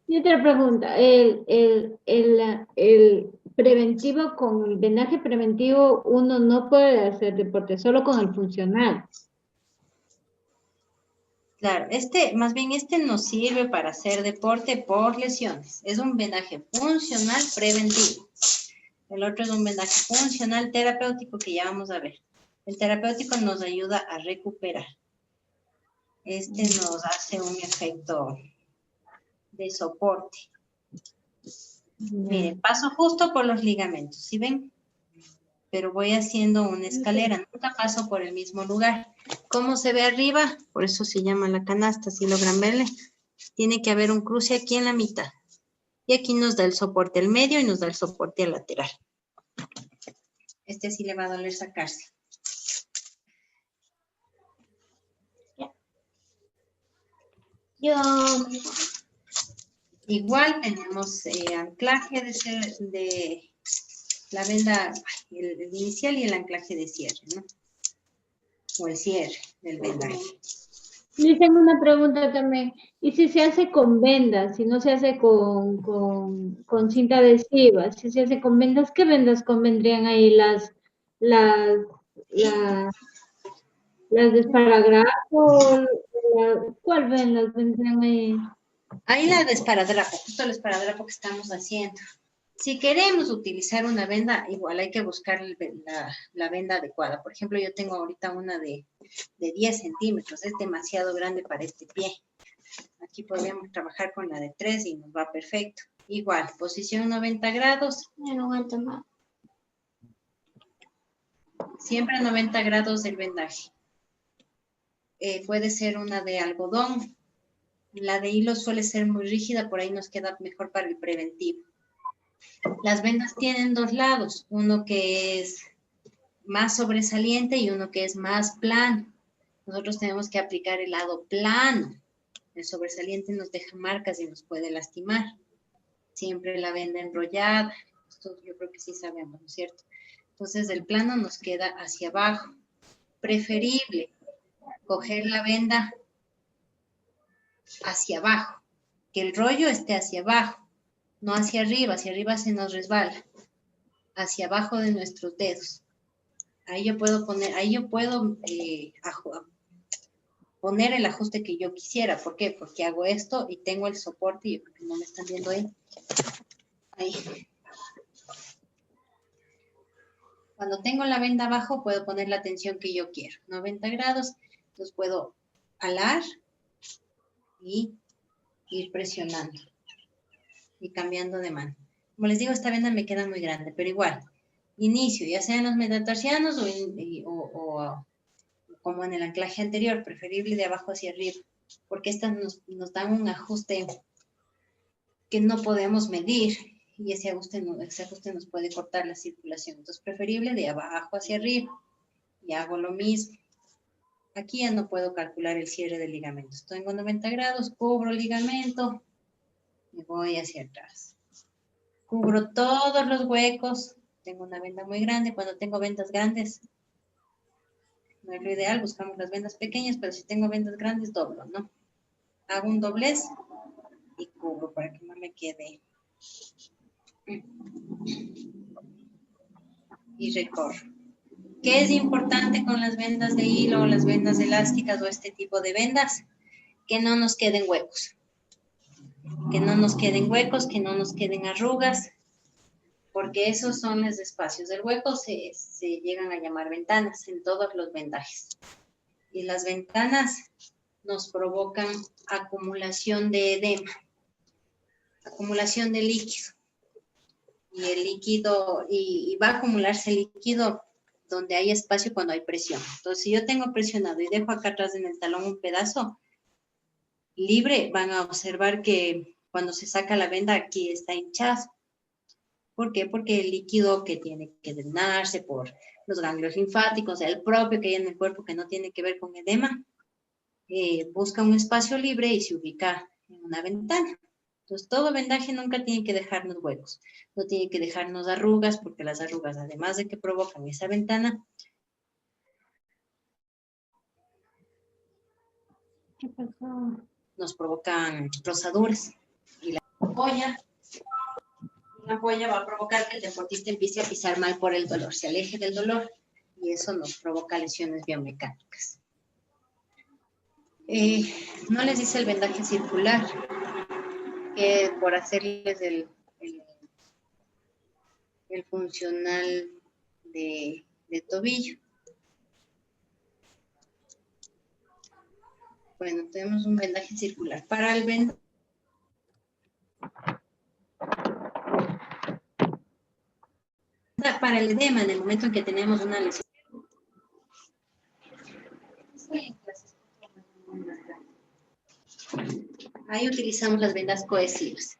Y otra pregunta, el preventivo, con el vendaje preventivo, uno no puede hacer deporte, solo con el funcional. Claro, más bien nos sirve para hacer deporte por lesiones. Es un vendaje funcional preventivo. El otro es un vendaje funcional terapéutico que ya vamos a ver. El terapéutico nos ayuda a recuperar. Nos hace un efecto de soporte. Miren, paso justo por los ligamentos, ¿sí ven? Pero voy haciendo una escalera, nunca paso por el mismo lugar. ¿Cómo se ve arriba? Por eso se llama la canasta, si logran verle. Tiene que haber un cruce aquí en la mitad. Y aquí nos da el soporte al medio y nos da el soporte al lateral. Sí le va a doler sacarse. Igual tenemos anclaje de la venda, el inicial y el anclaje de cierre, ¿no? O el cierre del vendaje. Yo tengo una pregunta también. ¿Y si se hace con vendas? Si no se hace con cinta adhesiva, si se hace con vendas, ¿qué vendas convendrían ahí? ¿Las de esparadrapo? ¿Cuál vendas vendrían ahí? Ahí la de esparadrapo, justo el esparadrapo que estamos haciendo. Si queremos utilizar una venda, igual hay que buscar la venda adecuada. Por ejemplo, yo tengo ahorita una de 10 centímetros. Es demasiado grande para este pie. Aquí podríamos trabajar con la de 3 y nos va perfecto. Igual, posición 90 grados. No aguanto más. Siempre a 90 grados del vendaje. Puede ser una de algodón. La de hilo suele ser muy rígida, por ahí nos queda mejor para el preventivo. Las vendas tienen dos lados, uno que es más sobresaliente y uno que es más plano. Nosotros tenemos que aplicar el lado plano. El sobresaliente nos deja marcas y nos puede lastimar. Siempre la venda enrollada. Esto yo creo que sí sabemos, ¿no es cierto? Entonces el plano nos queda hacia abajo. Preferible coger la venda hacia abajo, que el rollo esté hacia abajo, no hacia arriba se nos resbala, hacia abajo de nuestros dedos. Ahí yo puedo poner el ajuste que yo quisiera. ¿Por qué? Porque hago esto y tengo el soporte, y yo creo que no me están viendo ahí. Ahí. Cuando tengo la venda abajo, puedo poner la tensión que yo quiero, 90 grados, entonces puedo alar y ir presionando y cambiando de mano. Como les digo, esta venda me queda muy grande, pero igual, inicio, ya sea en los metatarsianos o como en el anclaje anterior, preferible de abajo hacia arriba, porque estas nos dan un ajuste que no podemos medir y ese ajuste nos puede cortar la circulación. Entonces, preferible de abajo hacia arriba y hago lo mismo. Aquí ya no puedo calcular el cierre del ligamento. Tengo 90 grados, cubro el ligamento, me voy hacia atrás. Cubro todos los huecos. Tengo una venda muy grande. Cuando tengo vendas grandes, no es lo ideal, buscamos las vendas pequeñas, pero si tengo vendas grandes, doblo, ¿no? Hago un doblez y cubro para que no me quede. Y recorro. ¿Qué es importante con las vendas de hilo o las vendas elásticas o este tipo de vendas? Que no nos queden huecos. Que no nos queden huecos, que no nos queden arrugas, porque esos son los espacios. El hueco se llegan a llamar ventanas en todos los vendajes. Y las ventanas nos provocan acumulación de edema, acumulación de líquido. Y el líquido, y va a acumularse líquido donde hay espacio cuando hay presión. Entonces, si yo tengo presionado y dejo acá atrás en el talón un pedazo libre, van a observar que cuando se saca la venda aquí está hinchado. ¿Por qué? Porque el líquido que tiene que drenarse por los ganglios linfáticos, el propio que hay en el cuerpo que no tiene que ver con edema, busca un espacio libre y se ubica en una ventana. Entonces, todo vendaje nunca tiene que dejarnos huecos, no tiene que dejarnos arrugas, porque las arrugas, además de que provocan esa ventana. ¿Qué pasó? nos provocan rosaduras. Y la ampolla va a provocar que el deportista empiece a pisar mal por el dolor, se aleje del dolor y eso nos provoca lesiones biomecánicas. No les dice el vendaje circular, que por hacerles el funcional de tobillo. Bueno, tenemos un vendaje circular. Para el vendaje para el edema, en el momento en que tenemos una lesión. Ahí utilizamos las vendas cohesivas.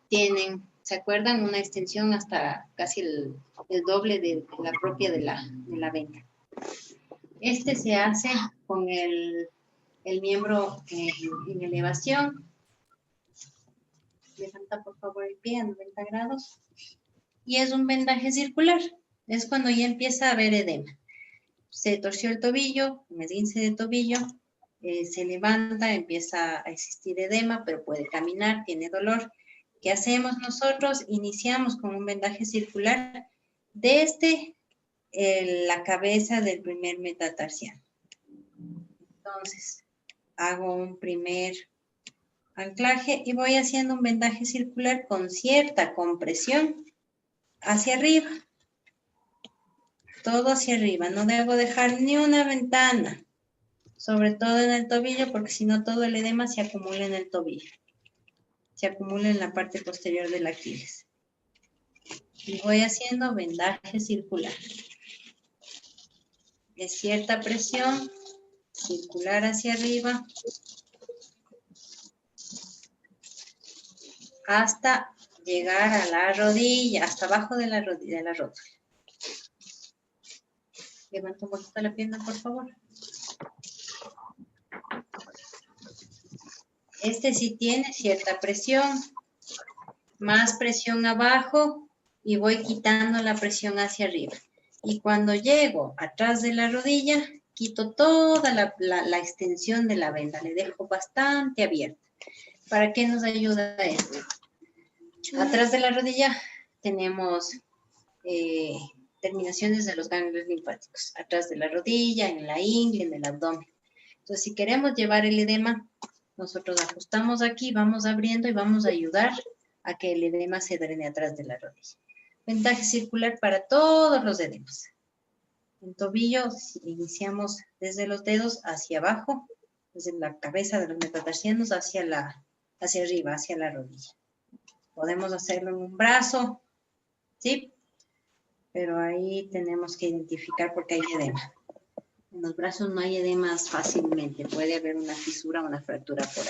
Tienen, ¿se acuerdan? Una extensión hasta casi el doble de la propia de la venda. Este se hace con el miembro en elevación. Levanta por favor el pie a 90 grados. Y es un vendaje circular. Es cuando ya empieza a haber edema. Se torció el tobillo, un esguince de tobillo, se levanta, empieza a existir edema, pero puede caminar, tiene dolor. ¿Qué hacemos nosotros? Iniciamos con un vendaje circular desde la cabeza del primer metatarsiano. Entonces, hago un primer anclaje y voy haciendo un vendaje circular con cierta compresión hacia arriba. Todo hacia arriba, no debo dejar ni una ventana, sobre todo en el tobillo, porque si no todo el edema se acumula en el tobillo. Se acumula en la parte posterior del Aquiles. Y voy haciendo vendaje circular. De cierta presión, circular hacia arriba, hasta llegar a la rodilla, hasta abajo de la rótula. Levanta un poquito la pierna, por favor. Este sí tiene cierta presión, más presión abajo y voy quitando la presión hacia arriba. Y cuando llego atrás de la rodilla, quito toda la extensión de la venda, le dejo bastante abierta. ¿Para qué nos ayuda esto? Atrás de la rodilla tenemos terminaciones de los ganglios linfáticos, atrás de la rodilla, en la ingle, en el abdomen. Entonces, si queremos llevar el edema, nosotros ajustamos aquí, vamos abriendo y vamos a ayudar a que el edema se drene atrás de la rodilla. Vendaje circular para todos los edemas. En tobillo iniciamos desde los dedos hacia abajo, desde la cabeza de los metatarsianos hacia arriba, hacia la rodilla. Podemos hacerlo en un brazo, ¿sí? Pero ahí tenemos que identificar porque hay edema. En los brazos no hay edemas fácilmente. Puede haber una fisura o una fractura por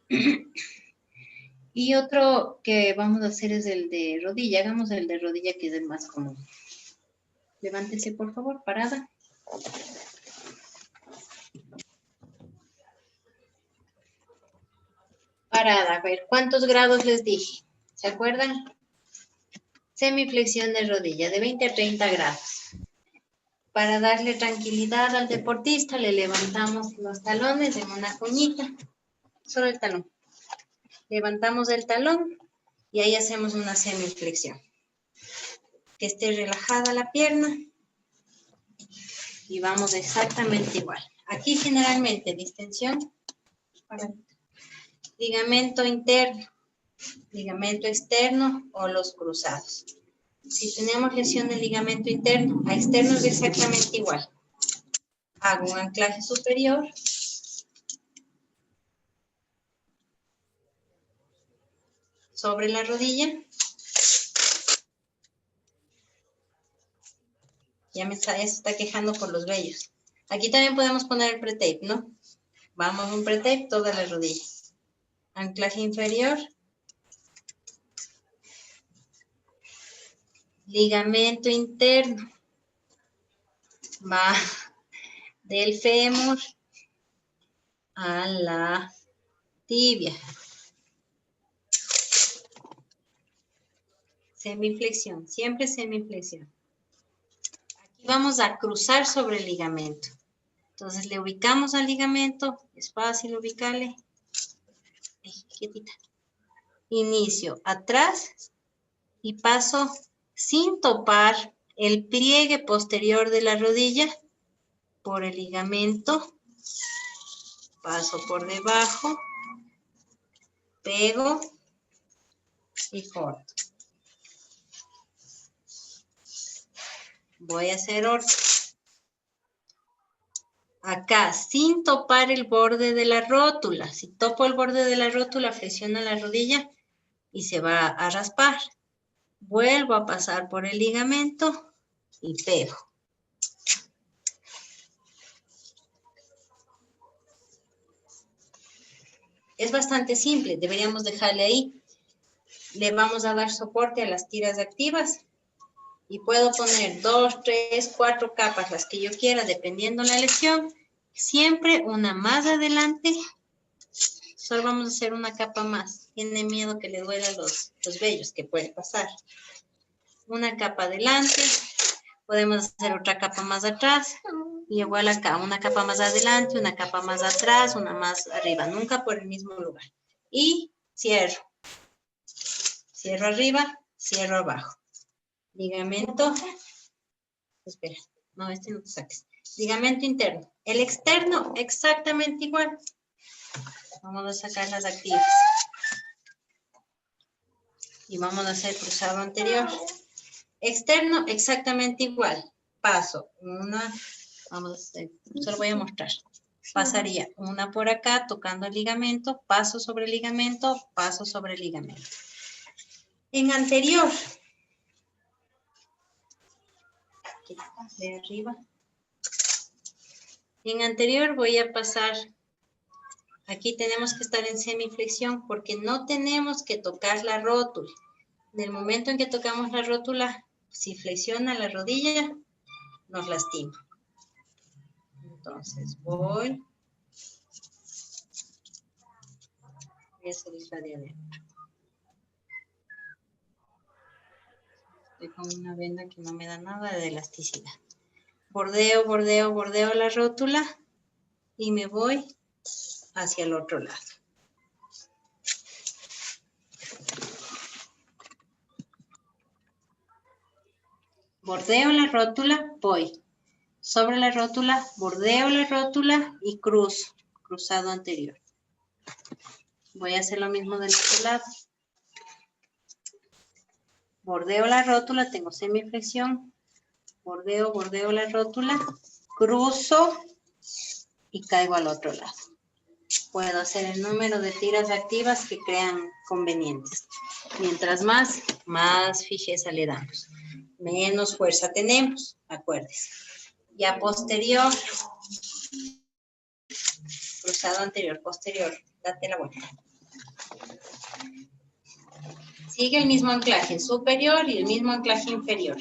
ahí. Y otro que vamos a hacer es el de rodilla. Hagamos el de rodilla, que es el más común. Levántese, por favor, parada. Parada, a ver, ¿cuántos grados les dije? ¿Se acuerdan? Semiflexión de rodilla, de 20 a 30 grados. Para darle tranquilidad al deportista, le levantamos los talones en una cuñita, solo el talón. Levantamos el talón y ahí hacemos una semiflexión. Que esté relajada la pierna y vamos exactamente igual. Aquí generalmente distensión, ligamento interno, ligamento externo o los cruzados. Si tenemos lesión del ligamento interno, a externo es exactamente igual. Hago un anclaje superior. Sobre la rodilla. Ya se está quejando por los vellos. Aquí también podemos poner el pre-tape, ¿no? Vamos un pre-tape toda la rodilla. Anclaje inferior. Ligamento interno. Va del fémur a la tibia. Semiflexión, siempre semiflexión. Aquí vamos a cruzar sobre el ligamento. Entonces le ubicamos al ligamento, es fácil ubicarle. Quietita. Inicio atrás y paso sin topar el pliegue posterior de la rodilla por el ligamento. Paso por debajo, pego y corto. Voy a hacer otro. Acá, sin topar el borde de la rótula. Si topo el borde de la rótula, flexiona la rodilla y se va a raspar. Vuelvo a pasar por el ligamento y pego. Es bastante simple, deberíamos dejarle ahí. Le vamos a dar soporte a las tiras activas. Y puedo poner 2, 3, 4 capas, las que yo quiera, dependiendo la lesión. Siempre una más adelante. Solo vamos a hacer una capa más. Tiene miedo que le duelan los vellos, que puede pasar. Una capa adelante. Podemos hacer otra capa más atrás. Y igual acá, una capa más adelante, una capa más atrás, una más arriba. Nunca por el mismo lugar. Y cierro. Cierro arriba, cierro abajo. Ligamento, espera, no, este no te saques. Ligamento interno. El externo, exactamente igual. Vamos a sacar las activas. Y vamos a hacer cruzado anterior. Externo, exactamente igual. Paso una, vamos a hacer, se lo voy a mostrar. Pasaría una por acá, tocando el ligamento, paso sobre el ligamento, paso sobre el ligamento. En anterior, de arriba. En anterior voy a pasar, aquí tenemos que estar en semiflexión porque no tenemos que tocar la rótula. En el momento en que tocamos la rótula, si flexiona la rodilla, nos lastima. Entonces voy a salir la de adentro. Estoy con una venda que no me da nada de elasticidad. Bordeo, bordeo, bordeo la rótula y me voy hacia el otro lado. Bordeo la rótula, voy. Sobre la rótula, bordeo la rótula y cruzo. Cruzado anterior. Voy a hacer lo mismo del otro lado. Bordeo la rótula, tengo semiflexión. Bordeo, bordeo la rótula, cruzo y caigo al otro lado. Puedo hacer el número de tiras activas que crean convenientes. Mientras más fijeza le damos. Menos fuerza tenemos, acuérdense. Ya posterior, cruzado anterior, posterior, date la vuelta. Sigue el mismo anclaje superior y el mismo anclaje inferior.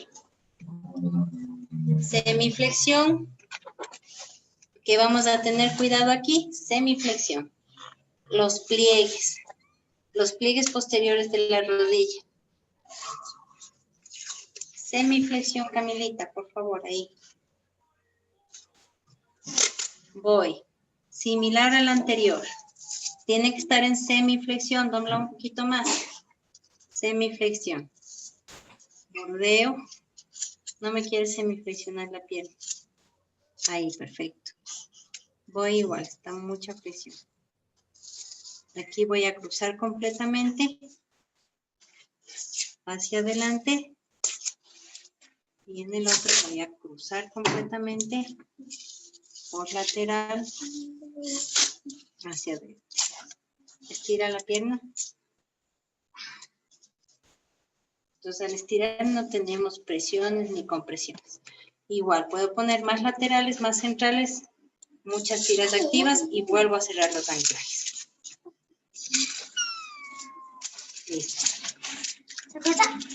Semiflexión, que vamos a tener cuidado aquí, semiflexión. Los pliegues posteriores de la rodilla. Semiflexión, Camilita, por favor, ahí. Voy, similar al anterior. Tiene que estar en semiflexión, dobla un poquito más. Semiflexión. Bordeo. No me quiere semiflexionar la pierna. Ahí, perfecto. Voy igual, está mucha presión. Aquí voy a cruzar completamente. Hacia adelante. Y en el otro voy a cruzar completamente. Por lateral. Hacia adentro. Estira la pierna. Entonces, al estirar no tenemos presiones ni compresiones. Igual, puedo poner más laterales, más centrales, muchas tiras activas y vuelvo a cerrar los anclajes. Listo.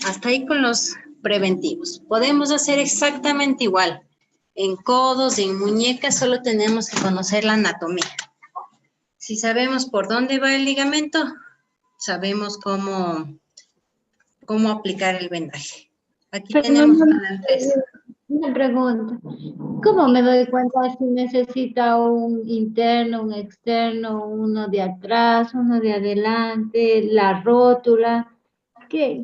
Hasta ahí con los preventivos. Podemos hacer exactamente igual. En codos, en muñecas, solo tenemos que conocer la anatomía. Si sabemos por dónde va el ligamento, sabemos cómo aplicar el vendaje. Aquí tenemos una 3. Una pregunta. ¿Cómo me doy cuenta si necesita un interno, un externo, uno de atrás, uno de adelante, la rótula? ¿Qué?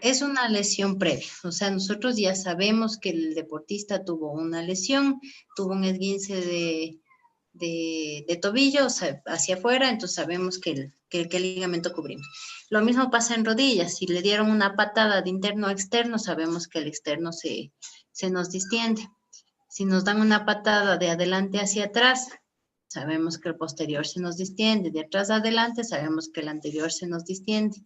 Es una lesión previa, o sea, nosotros ya sabemos que el deportista tuvo una lesión, tuvo un esguince de tobillo, o sea, hacia afuera, entonces sabemos que el ligamento cubrimos. Lo mismo pasa en rodillas, si le dieron una patada de interno a externo, sabemos que el externo se nos distiende. Si nos dan una patada de adelante hacia atrás, sabemos que el posterior se nos distiende, de atrás a adelante sabemos que el anterior se nos distiende.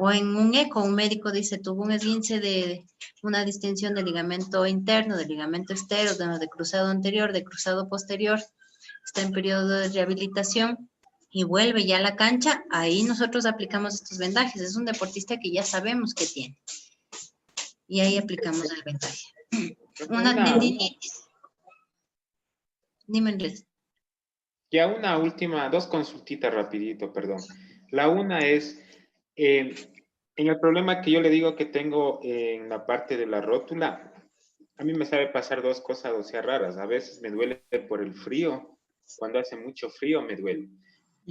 O en un eco, un médico dice, tuvo un esguince de una distensión del ligamento interno, del ligamento externo, de cruzado anterior, de cruzado posterior, está en periodo de rehabilitación y vuelve ya a la cancha, ahí nosotros aplicamos estos vendajes. Es un deportista que ya sabemos que tiene. Y ahí aplicamos el vendaje. Una tendinitis. Dime, Andrés. Ya una última, dos consultitas rapidito, perdón. La una es, en el problema que yo le digo que tengo en la parte de la rótula, a mí me sabe pasar dos cosas, o sea, raras. A veces me duele por el frío, cuando hace mucho frío me duele.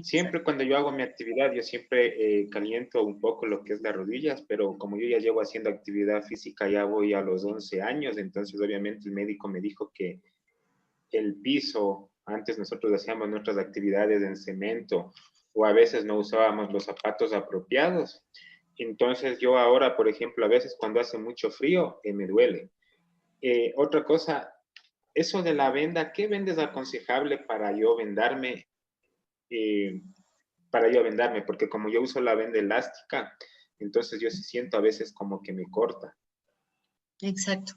Siempre cuando yo hago mi actividad, yo siempre caliento un poco lo que es las rodillas, pero como yo ya llevo haciendo actividad física, ya voy a los 11 años, entonces obviamente el médico me dijo que el piso, antes nosotros hacíamos nuestras actividades en cemento o a veces no usábamos los zapatos apropiados. Entonces yo ahora, por ejemplo, a veces cuando hace mucho frío, me duele. Otra cosa, eso de la venda, ¿qué venda es aconsejable para yo vendarme? Porque como yo uso la venda elástica, entonces yo sí siento a veces como que me corta. Exacto.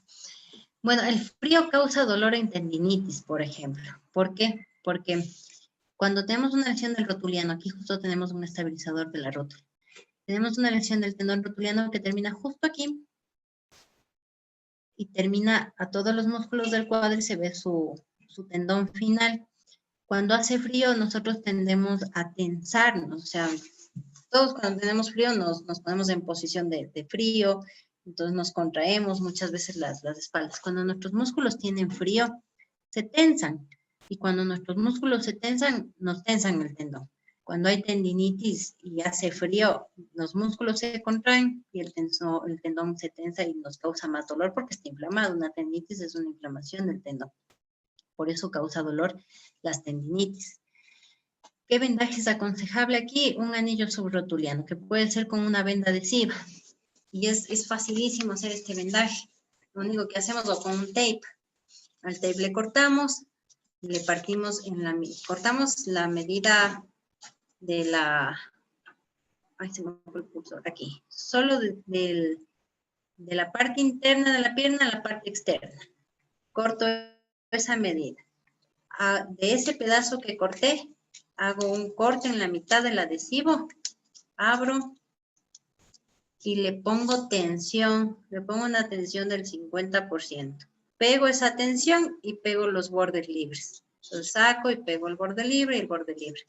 Bueno, el frío causa dolor en tendinitis, por ejemplo. ¿Por qué? Porque cuando tenemos una lesión del rotuliano, aquí justo tenemos un estabilizador de la rótula. Tenemos una lesión del tendón rotuliano que termina justo aquí y termina a todos los músculos del cuádriceps su tendón final. Cuando hace frío, nosotros tendemos a tensarnos, o sea, todos cuando tenemos frío nos ponemos en posición de frío, entonces nos contraemos muchas veces las espaldas. Cuando nuestros músculos tienen frío, se tensan, y cuando nuestros músculos se tensan, nos tensan el tendón. Cuando hay tendinitis y hace frío, los músculos se contraen y el tendón se tensa y nos causa más dolor porque está inflamado. Una tendinitis es una inflamación del tendón. Por eso causa dolor las tendinitis. ¿Qué vendaje es aconsejable aquí? Un anillo subrotuliano, que puede ser con una venda adhesiva. Y es facilísimo hacer este vendaje. Lo único que hacemos es con un tape. Al tape le cortamos, le partimos cortamos la medida de la... Ay, se me fue el cursor aquí. Solo de la parte interna de la pierna a la parte externa. Corto esa medida. De ese pedazo que corté, hago un corte en la mitad del adhesivo, abro y le pongo tensión, le pongo una tensión del 50%. Pego esa tensión y pego los bordes libres. Entonces saco y pego el borde libre y el borde libre.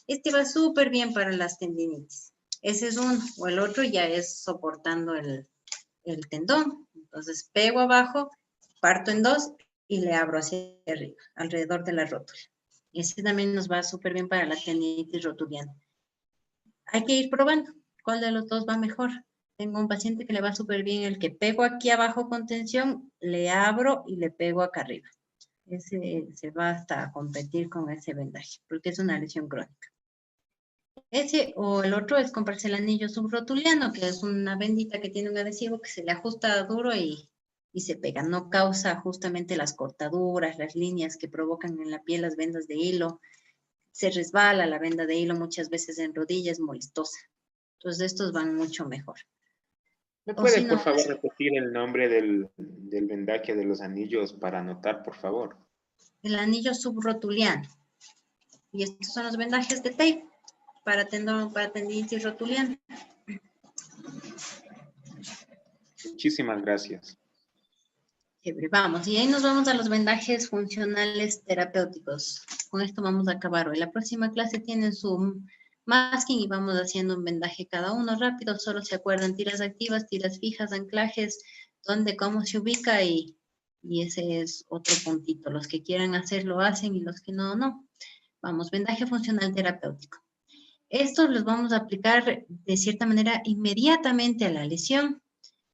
Este va súper bien para las tendinitis. Ese es uno, o el otro ya es soportando el tendón. Entonces pego abajo, parto en dos y le abro hacia arriba, alrededor de la rótula. Ese también nos va súper bien para la tendinitis rotuliana. Hay que ir probando cuál de los dos va mejor. Tengo un paciente que le va súper bien el que pego aquí abajo con tensión, le abro y le pego acá arriba. Ese se va hasta a competir con ese vendaje, porque es una lesión crónica. Ese o el otro es comprarse el anillo subrotuliano, que es una bendita que tiene un adhesivo que se le ajusta duro y se pega. No causa justamente las cortaduras, las líneas que provocan en la piel las vendas de hilo. Se resbala la venda de hilo muchas veces en rodillas, molestosa. Entonces estos van mucho mejor. ¿Me puede, por favor, repetir el nombre del vendaje de los anillos para anotar, por favor? El anillo subrotuliano. Y estos son los vendajes de tape para tendinitis rotuliana. Muchísimas gracias. Vamos, y ahí nos vamos a los vendajes funcionales terapéuticos. Con esto vamos a acabar hoy. La próxima clase tienen su masking y vamos haciendo un vendaje cada uno rápido. Solo se acuerdan tiras activas, tiras fijas, anclajes, dónde, cómo se ubica y ese es otro puntito. Los que quieran hacerlo hacen y los que no, no. Vamos, vendaje funcional terapéutico. Estos los vamos a aplicar de cierta manera inmediatamente a la lesión.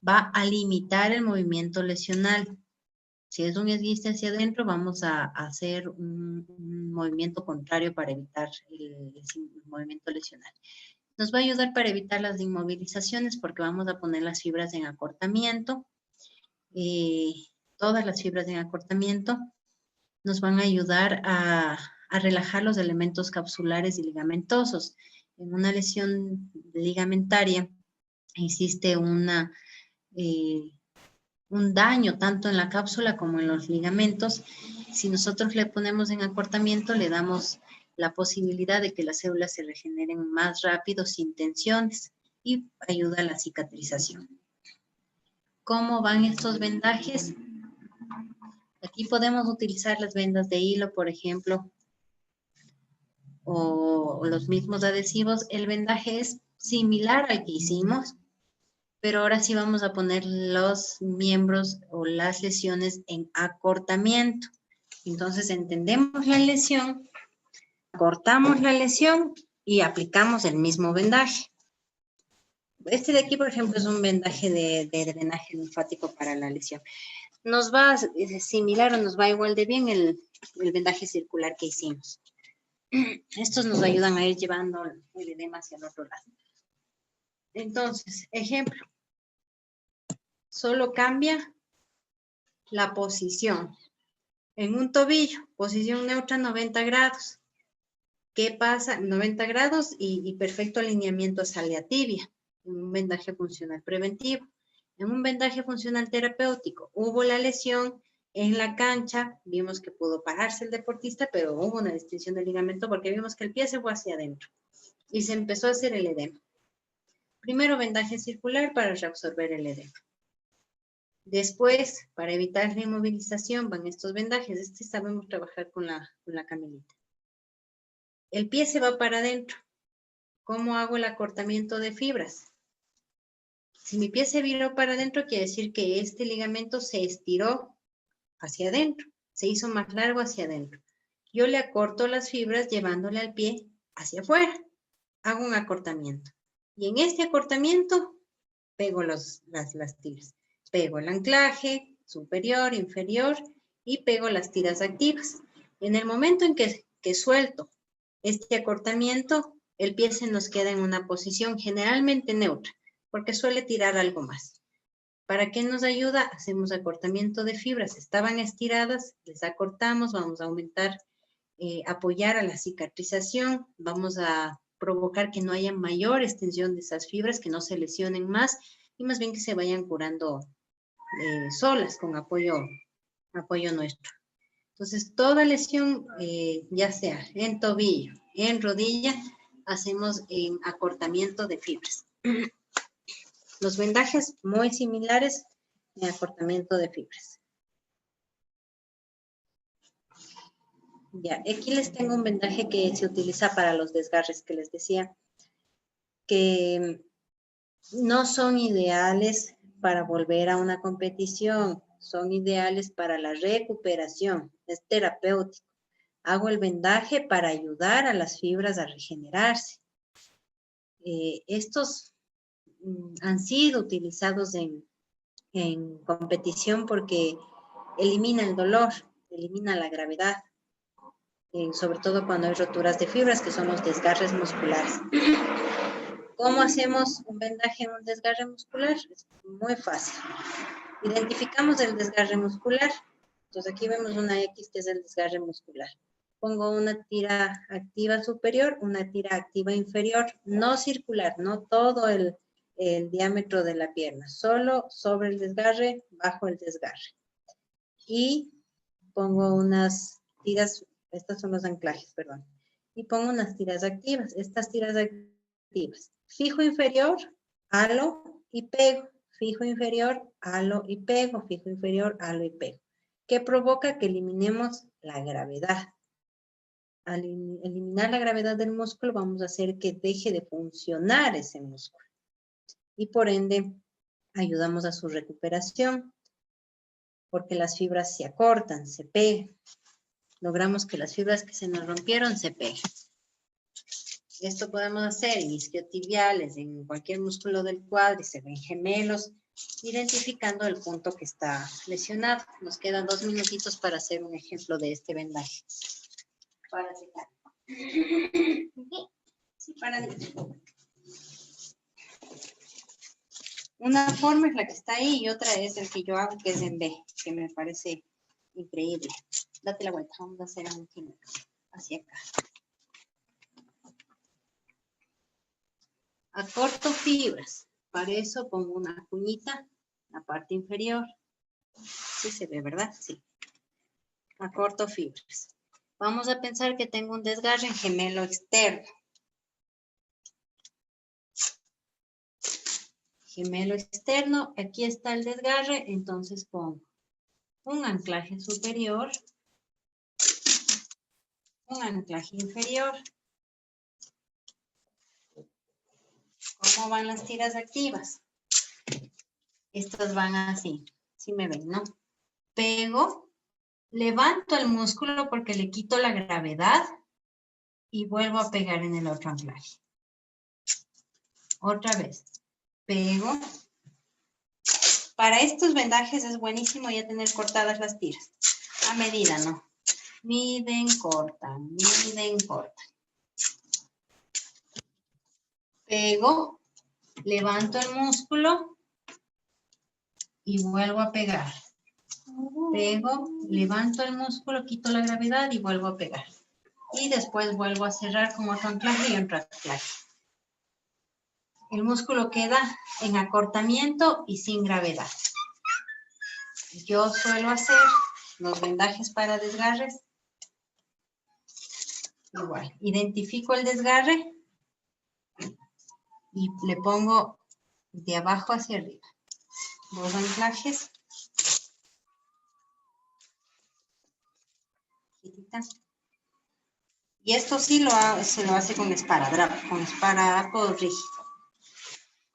Va a limitar el movimiento lesional. Si es un esguince hacia adentro, vamos a hacer un movimiento contrario para evitar el movimiento lesional. Nos va a ayudar para evitar las inmovilizaciones porque vamos a poner las fibras en acortamiento. Todas las fibras en acortamiento nos van a ayudar a relajar los elementos capsulares y ligamentosos. En una lesión ligamentaria existe un daño tanto en la cápsula como en los ligamentos. Si nosotros le ponemos en acortamiento, le damos la posibilidad de que las células se regeneren más rápido sin tensiones y ayuda a la cicatrización. ¿Cómo van estos vendajes? Aquí podemos utilizar las vendas de hilo, por ejemplo, o los mismos adhesivos. El vendaje es similar al que hicimos, pero ahora sí vamos a poner los miembros o las lesiones en acortamiento. Entonces entendemos la lesión, cortamos la lesión y aplicamos el mismo vendaje. Este de aquí, por ejemplo, es un vendaje de drenaje linfático para la lesión. Nos va similar o nos va igual de bien el vendaje circular que hicimos. Estos nos ayudan a ir llevando el edema hacia el otro lado. Entonces, ejemplo. Solo cambia la posición. En un tobillo, posición neutra 90 grados. ¿Qué pasa? 90 grados y perfecto alineamiento hacia la tibia. En un vendaje funcional preventivo. En un vendaje funcional terapéutico, hubo la lesión en la cancha, vimos que pudo pararse el deportista, pero hubo una distensión del ligamento porque vimos que el pie se fue hacia adentro y se empezó a hacer el edema. Primero vendaje circular para reabsorber el edema. Después, para evitar la inmovilización, van estos vendajes. Sabemos trabajar con la camelita. El pie se va para adentro. ¿Cómo hago el acortamiento de fibras? Si mi pie se viró para adentro, quiere decir que este ligamento se estiró hacia adentro, se hizo más largo hacia adentro. Yo le acorto las fibras llevándole al pie hacia afuera. Hago un acortamiento. Y en este acortamiento, pego las tiras. Pego el anclaje superior, inferior y pego las tiras activas. En el momento en que suelto este acortamiento, el pie se nos queda en una posición generalmente neutra, porque suele tirar algo más. ¿Para qué nos ayuda? Hacemos acortamiento de fibras. Estaban estiradas, les acortamos, vamos a aumentar, apoyar a la cicatrización, vamos a provocar que no haya mayor extensión de esas fibras, que no se lesionen más y más bien que se vayan curando solas con apoyo nuestro. Entonces, toda lesión, ya sea en tobillo, en rodilla, hacemos acortamiento de fibras. Los vendajes muy similares en acortamiento de fibras. Ya, aquí les tengo un vendaje que se utiliza para los desgarres que les decía, que no son ideales para volver a una competición, son ideales para la recuperación, es terapéutico. Hago el vendaje para ayudar a las fibras a regenerarse. Estos han sido utilizados en competición porque elimina el dolor, elimina la gravedad, sobre todo cuando hay roturas de fibras, que son los desgarres musculares. ¿Cómo hacemos un vendaje en un desgarre muscular? Es muy fácil. Identificamos el desgarre muscular. Entonces aquí vemos una X que es el desgarre muscular. Pongo una tira activa superior, una tira activa inferior, no circular, no todo el diámetro de la pierna, solo sobre el desgarre, bajo el desgarre. Y pongo unas tiras, estas son los anclajes, perdón. Y pongo unas tiras activas, estas tiras activas. Fijo inferior, halo y pego. Fijo inferior, halo y pego. Fijo inferior, halo y pego. ¿Qué provoca? Que eliminemos la gravedad. Al eliminar la gravedad del músculo, vamos a hacer que deje de funcionar ese músculo. Y por ende, ayudamos a su recuperación, porque las fibras se acortan, se pegan. Logramos que las fibras que se nos rompieron se peguen. Esto podemos hacer en isquiotibiales, en cualquier músculo del cuádriceps, en gemelos, identificando el punto que está lesionado. Nos quedan 2 minutitos para hacer un ejemplo de este vendaje. Para secar. Sí, para. Una forma es la que está ahí y otra es el que yo hago, que es en B, que me parece increíble. Date la vuelta, vamos a hacer un ejemplo hacia acá. Acorto fibras, para eso pongo una cuñita en la parte inferior. Sí se ve, ¿verdad? Sí. Acorto fibras. Vamos a pensar que tengo un desgarre en gemelo externo. Gemelo externo, aquí está el desgarre, entonces pongo un anclaje superior, un anclaje inferior. ¿Cómo van las tiras activas? Estas van así, si me ven, ¿no? Pego, levanto el músculo porque le quito la gravedad y vuelvo a pegar en el otro anclaje. Otra vez, pego. Para estos vendajes es buenísimo ya tener cortadas las tiras. A medida, ¿no? Miden, cortan, miden, cortan. Pego, levanto el músculo y vuelvo a pegar. Pego, levanto el músculo, quito la gravedad y vuelvo a pegar. Y después vuelvo a cerrar con otro anclaje y otro anclaje. El músculo queda en acortamiento y sin gravedad. Yo suelo hacer los vendajes para desgarres. Igual, identifico el desgarre y le pongo de abajo hacia arriba. 2 anclajes. Y esto sí se lo hace con esparadrapo rígido.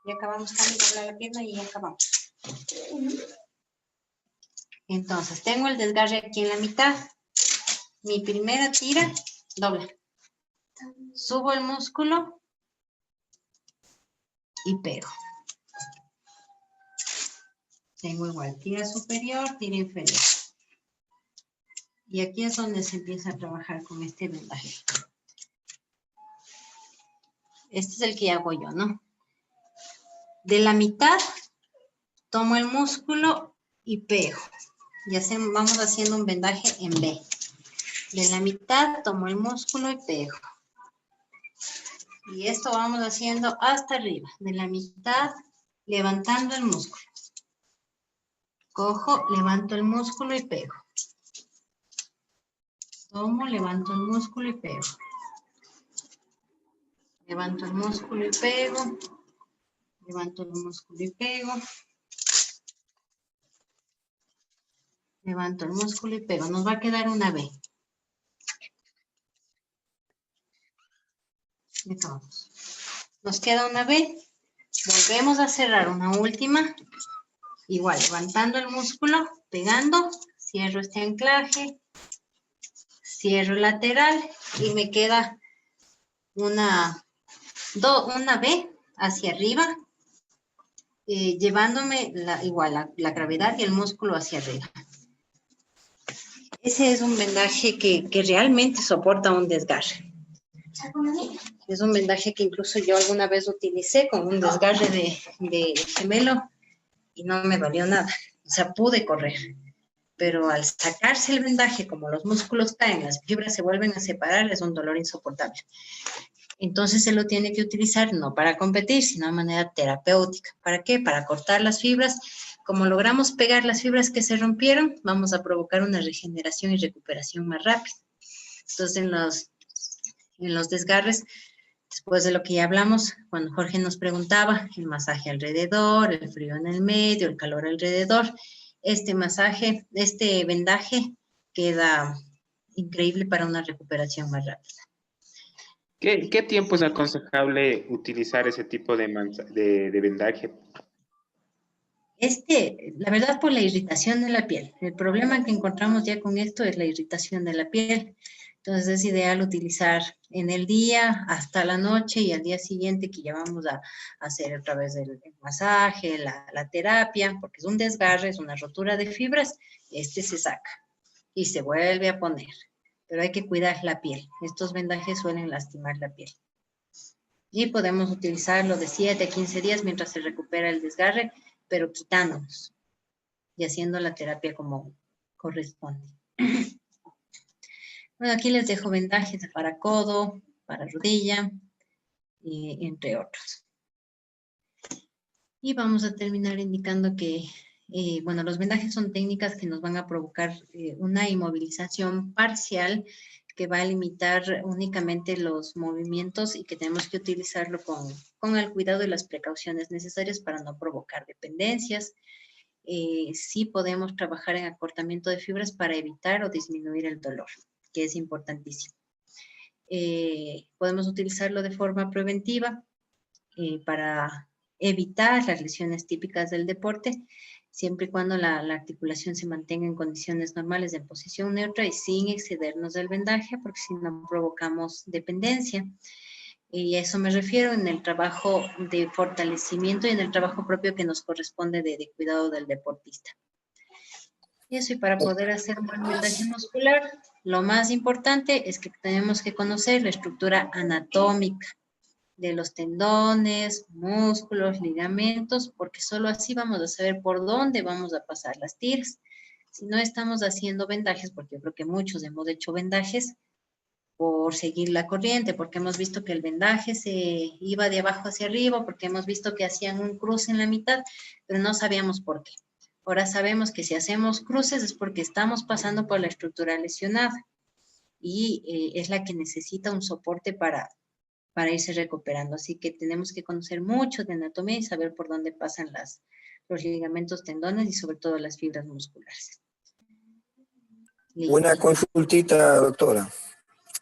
Ya acabamos de doblar la pierna y ya acabamos. Entonces, tengo el desgarre aquí en la mitad. Mi primera tira, dobla. Subo el músculo y pego. Tengo igual tira superior, tira inferior. Y aquí es donde se empieza a trabajar con este vendaje. Este es el que hago yo, ¿no? De la mitad, tomo el músculo y pego. Y vamos haciendo un vendaje en B. De la mitad, tomo el músculo y pego. Y esto vamos haciendo hasta arriba. De la mitad, levantando el músculo. Cojo, levanto el músculo y pego. Tomo, levanto el músculo y pego. Levanto el músculo y pego. Levanto el músculo y pego. Levanto el músculo y pego. Nos va a quedar una B. Y acabamos. Nos queda una B. Volvemos a cerrar una última. Igual, levantando el músculo, pegando. Cierro este anclaje. Cierro el lateral. Y me queda una B hacia arriba. Llevándome igual la gravedad y el músculo hacia arriba. Ese es un vendaje que realmente soporta un desgarre. Es un vendaje que incluso yo alguna vez utilicé con un desgarre de gemelo y no me dolió nada. O sea, pude correr. Pero al sacarse el vendaje, como los músculos caen, las fibras se vuelven a separar, es un dolor insoportable. Entonces se lo tiene que utilizar no para competir, sino de manera terapéutica. ¿Para qué? Para cortar las fibras. Como logramos pegar las fibras que se rompieron, vamos a provocar una regeneración y recuperación más rápida. Entonces en los desgarres, después de lo que ya hablamos, cuando Jorge nos preguntaba, el masaje alrededor, el frío en el medio, el calor alrededor, este vendaje queda increíble para una recuperación más rápida. ¿Qué tiempo es aconsejable utilizar ese tipo de vendaje? La verdad, por la irritación de la piel. El problema que encontramos ya con esto es la irritación de la piel. Entonces es ideal utilizar en el día hasta la noche y al día siguiente que ya vamos a hacer otra vez el masaje, la terapia, porque es un desgarre, es una rotura de fibras, se saca y se vuelve a poner. Pero hay que cuidar la piel. Estos vendajes suelen lastimar la piel. Y podemos utilizarlo de 7 a 15 días mientras se recupera el desgarre, pero quitándonos y haciendo la terapia como corresponde. Bueno, aquí les dejo vendajes para codo, para rodilla, entre otros. Y vamos a terminar indicando que, bueno, los vendajes son técnicas que nos van a provocar una inmovilización parcial que va a limitar únicamente los movimientos y que tenemos que utilizarlo con el cuidado y las precauciones necesarias para no provocar dependencias. Sí podemos trabajar en acortamiento de fibras para evitar o disminuir el dolor, que es importantísimo. Podemos utilizarlo de forma preventiva para evitar las lesiones típicas del deporte, siempre y cuando la articulación se mantenga en condiciones normales en posición neutra y sin excedernos del vendaje, porque si no provocamos dependencia. Y a eso me refiero en el trabajo de fortalecimiento y en el trabajo propio que nos corresponde de cuidado del deportista. Y eso, y para poder hacer un buen vendaje muscular, lo más importante es que tenemos que conocer la estructura anatómica de los tendones, músculos, ligamentos, porque solo así vamos a saber por dónde vamos a pasar las tiras. Si no estamos haciendo vendajes, porque yo creo que muchos hemos hecho vendajes por seguir la corriente, porque hemos visto que el vendaje se iba de abajo hacia arriba, porque hemos visto que hacían un cruce en la mitad, pero no sabíamos por qué. Ahora sabemos que si hacemos cruces es porque estamos pasando por la estructura lesionada y es la que necesita un soporte para irse recuperando. Así que tenemos que conocer mucho de anatomía y saber por dónde pasan los ligamentos, tendones y sobre todo las fibras musculares. Una consultita, doctora.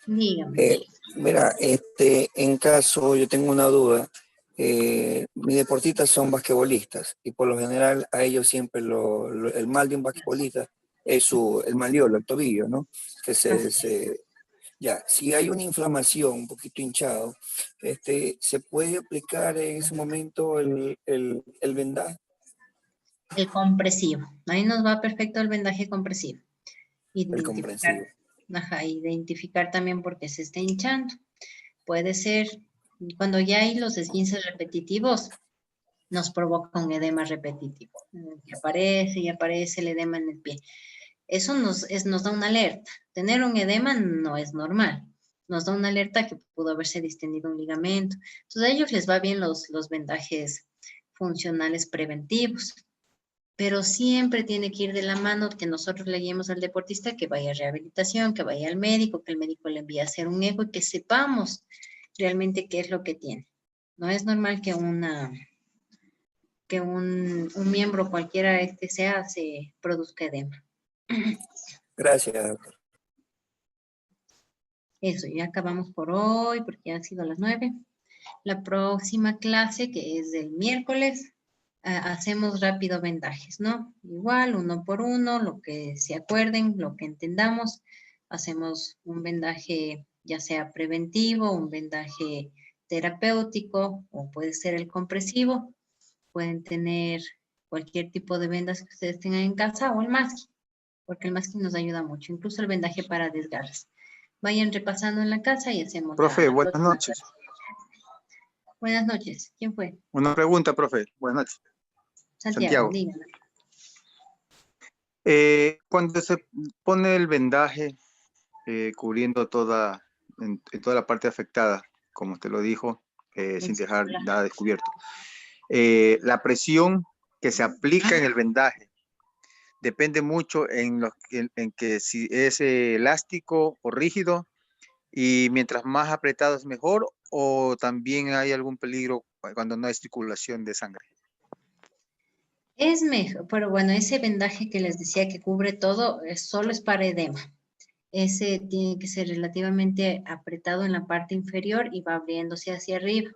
Dígame. Mira, en caso, yo tengo una duda. Mis deportistas son basquetbolistas y por lo general a ellos siempre el mal de un basquetbolista es el maliolo, el tobillo, ¿no? Que ya, si hay una inflamación, un poquito hinchado, ¿se puede aplicar en ese momento el vendaje? El compresivo. Ahí nos va perfecto el vendaje compresivo. El compresivo. Ajá, identificar también por qué se está hinchando. Puede ser, cuando ya hay los esguinces repetitivos, nos provoca un edema repetitivo. Que aparece y aparece el edema en el pie. Eso nos da una alerta. Tener un edema no es normal. Nos da una alerta que pudo haberse distendido un ligamento. Entonces a ellos les va bien los vendajes funcionales preventivos. Pero siempre tiene que ir de la mano que nosotros le guiemos al deportista que vaya a rehabilitación, que vaya al médico, que el médico le envíe a hacer un eco y que sepamos realmente qué es lo que tiene. No es normal que un miembro cualquiera se produzca edema. Gracias, doctor. Eso, ya acabamos por hoy porque ya han sido las 9. La próxima clase, que es el miércoles, hacemos rápido vendajes, ¿no? Igual, uno por uno, lo que se acuerden, lo que entendamos. Hacemos un vendaje ya sea preventivo, un vendaje terapéutico o puede ser el compresivo. Pueden tener cualquier tipo de vendas que ustedes tengan en casa o el masking, porque el masking nos ayuda mucho, incluso el vendaje para desgarres. Vayan repasando en la casa y hacemos. Profe, buenas noches. Buenas noches. ¿Quién fue? Una pregunta, profe. Buenas noches. Santiago. Dígame. Cuando se pone el vendaje cubriendo en toda la parte afectada, como usted lo dijo, sin dejar nada descubierto, la presión que se aplica en el vendaje depende mucho en que si es elástico o rígido, y mientras más apretado es mejor, o también hay algún peligro cuando no hay circulación de sangre. Es mejor, pero bueno, ese vendaje que les decía que cubre todo, solo es para edema. Ese tiene que ser relativamente apretado en la parte inferior y va abriéndose hacia arriba.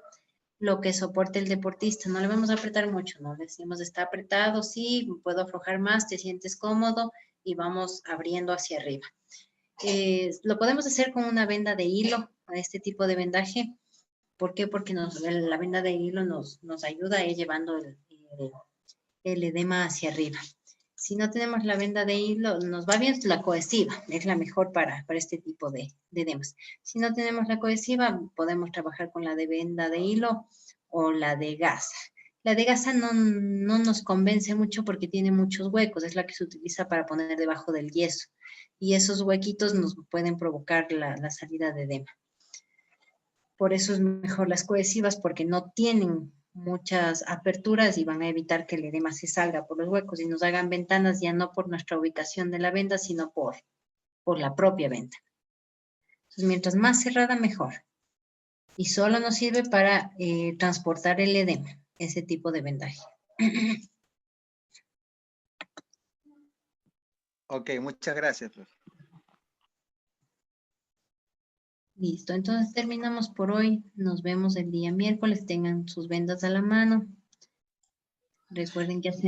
lo que soporte el deportista. No le vamos a apretar mucho, no le decimos está apretado, sí, puedo aflojar más, te sientes cómodo y vamos abriendo hacia arriba. Lo podemos hacer con una venda de hilo, este tipo de vendaje. ¿Por qué? Porque la venda de hilo nos ayuda a ir llevando el edema hacia arriba. Si no tenemos la venda de hilo, nos va bien la cohesiva, es la mejor para este tipo de edemas. Si no tenemos la cohesiva, podemos trabajar con la de venda de hilo o la de gasa. La de gasa no nos convence mucho porque tiene muchos huecos, es la que se utiliza para poner debajo del yeso. Y esos huequitos nos pueden provocar la salida de edema. Por eso es mejor las cohesivas porque no tienen muchas aperturas y van a evitar que el edema se salga por los huecos y nos hagan ventanas ya no por nuestra ubicación de la venda, sino por la propia venda. Entonces, mientras más cerrada, mejor. Y solo nos sirve para transportar el edema, ese tipo de vendaje. Ok, muchas gracias, profe. Listo, entonces terminamos por hoy. Nos vemos el día miércoles. Tengan sus vendas a la mano. Recuerden que hacer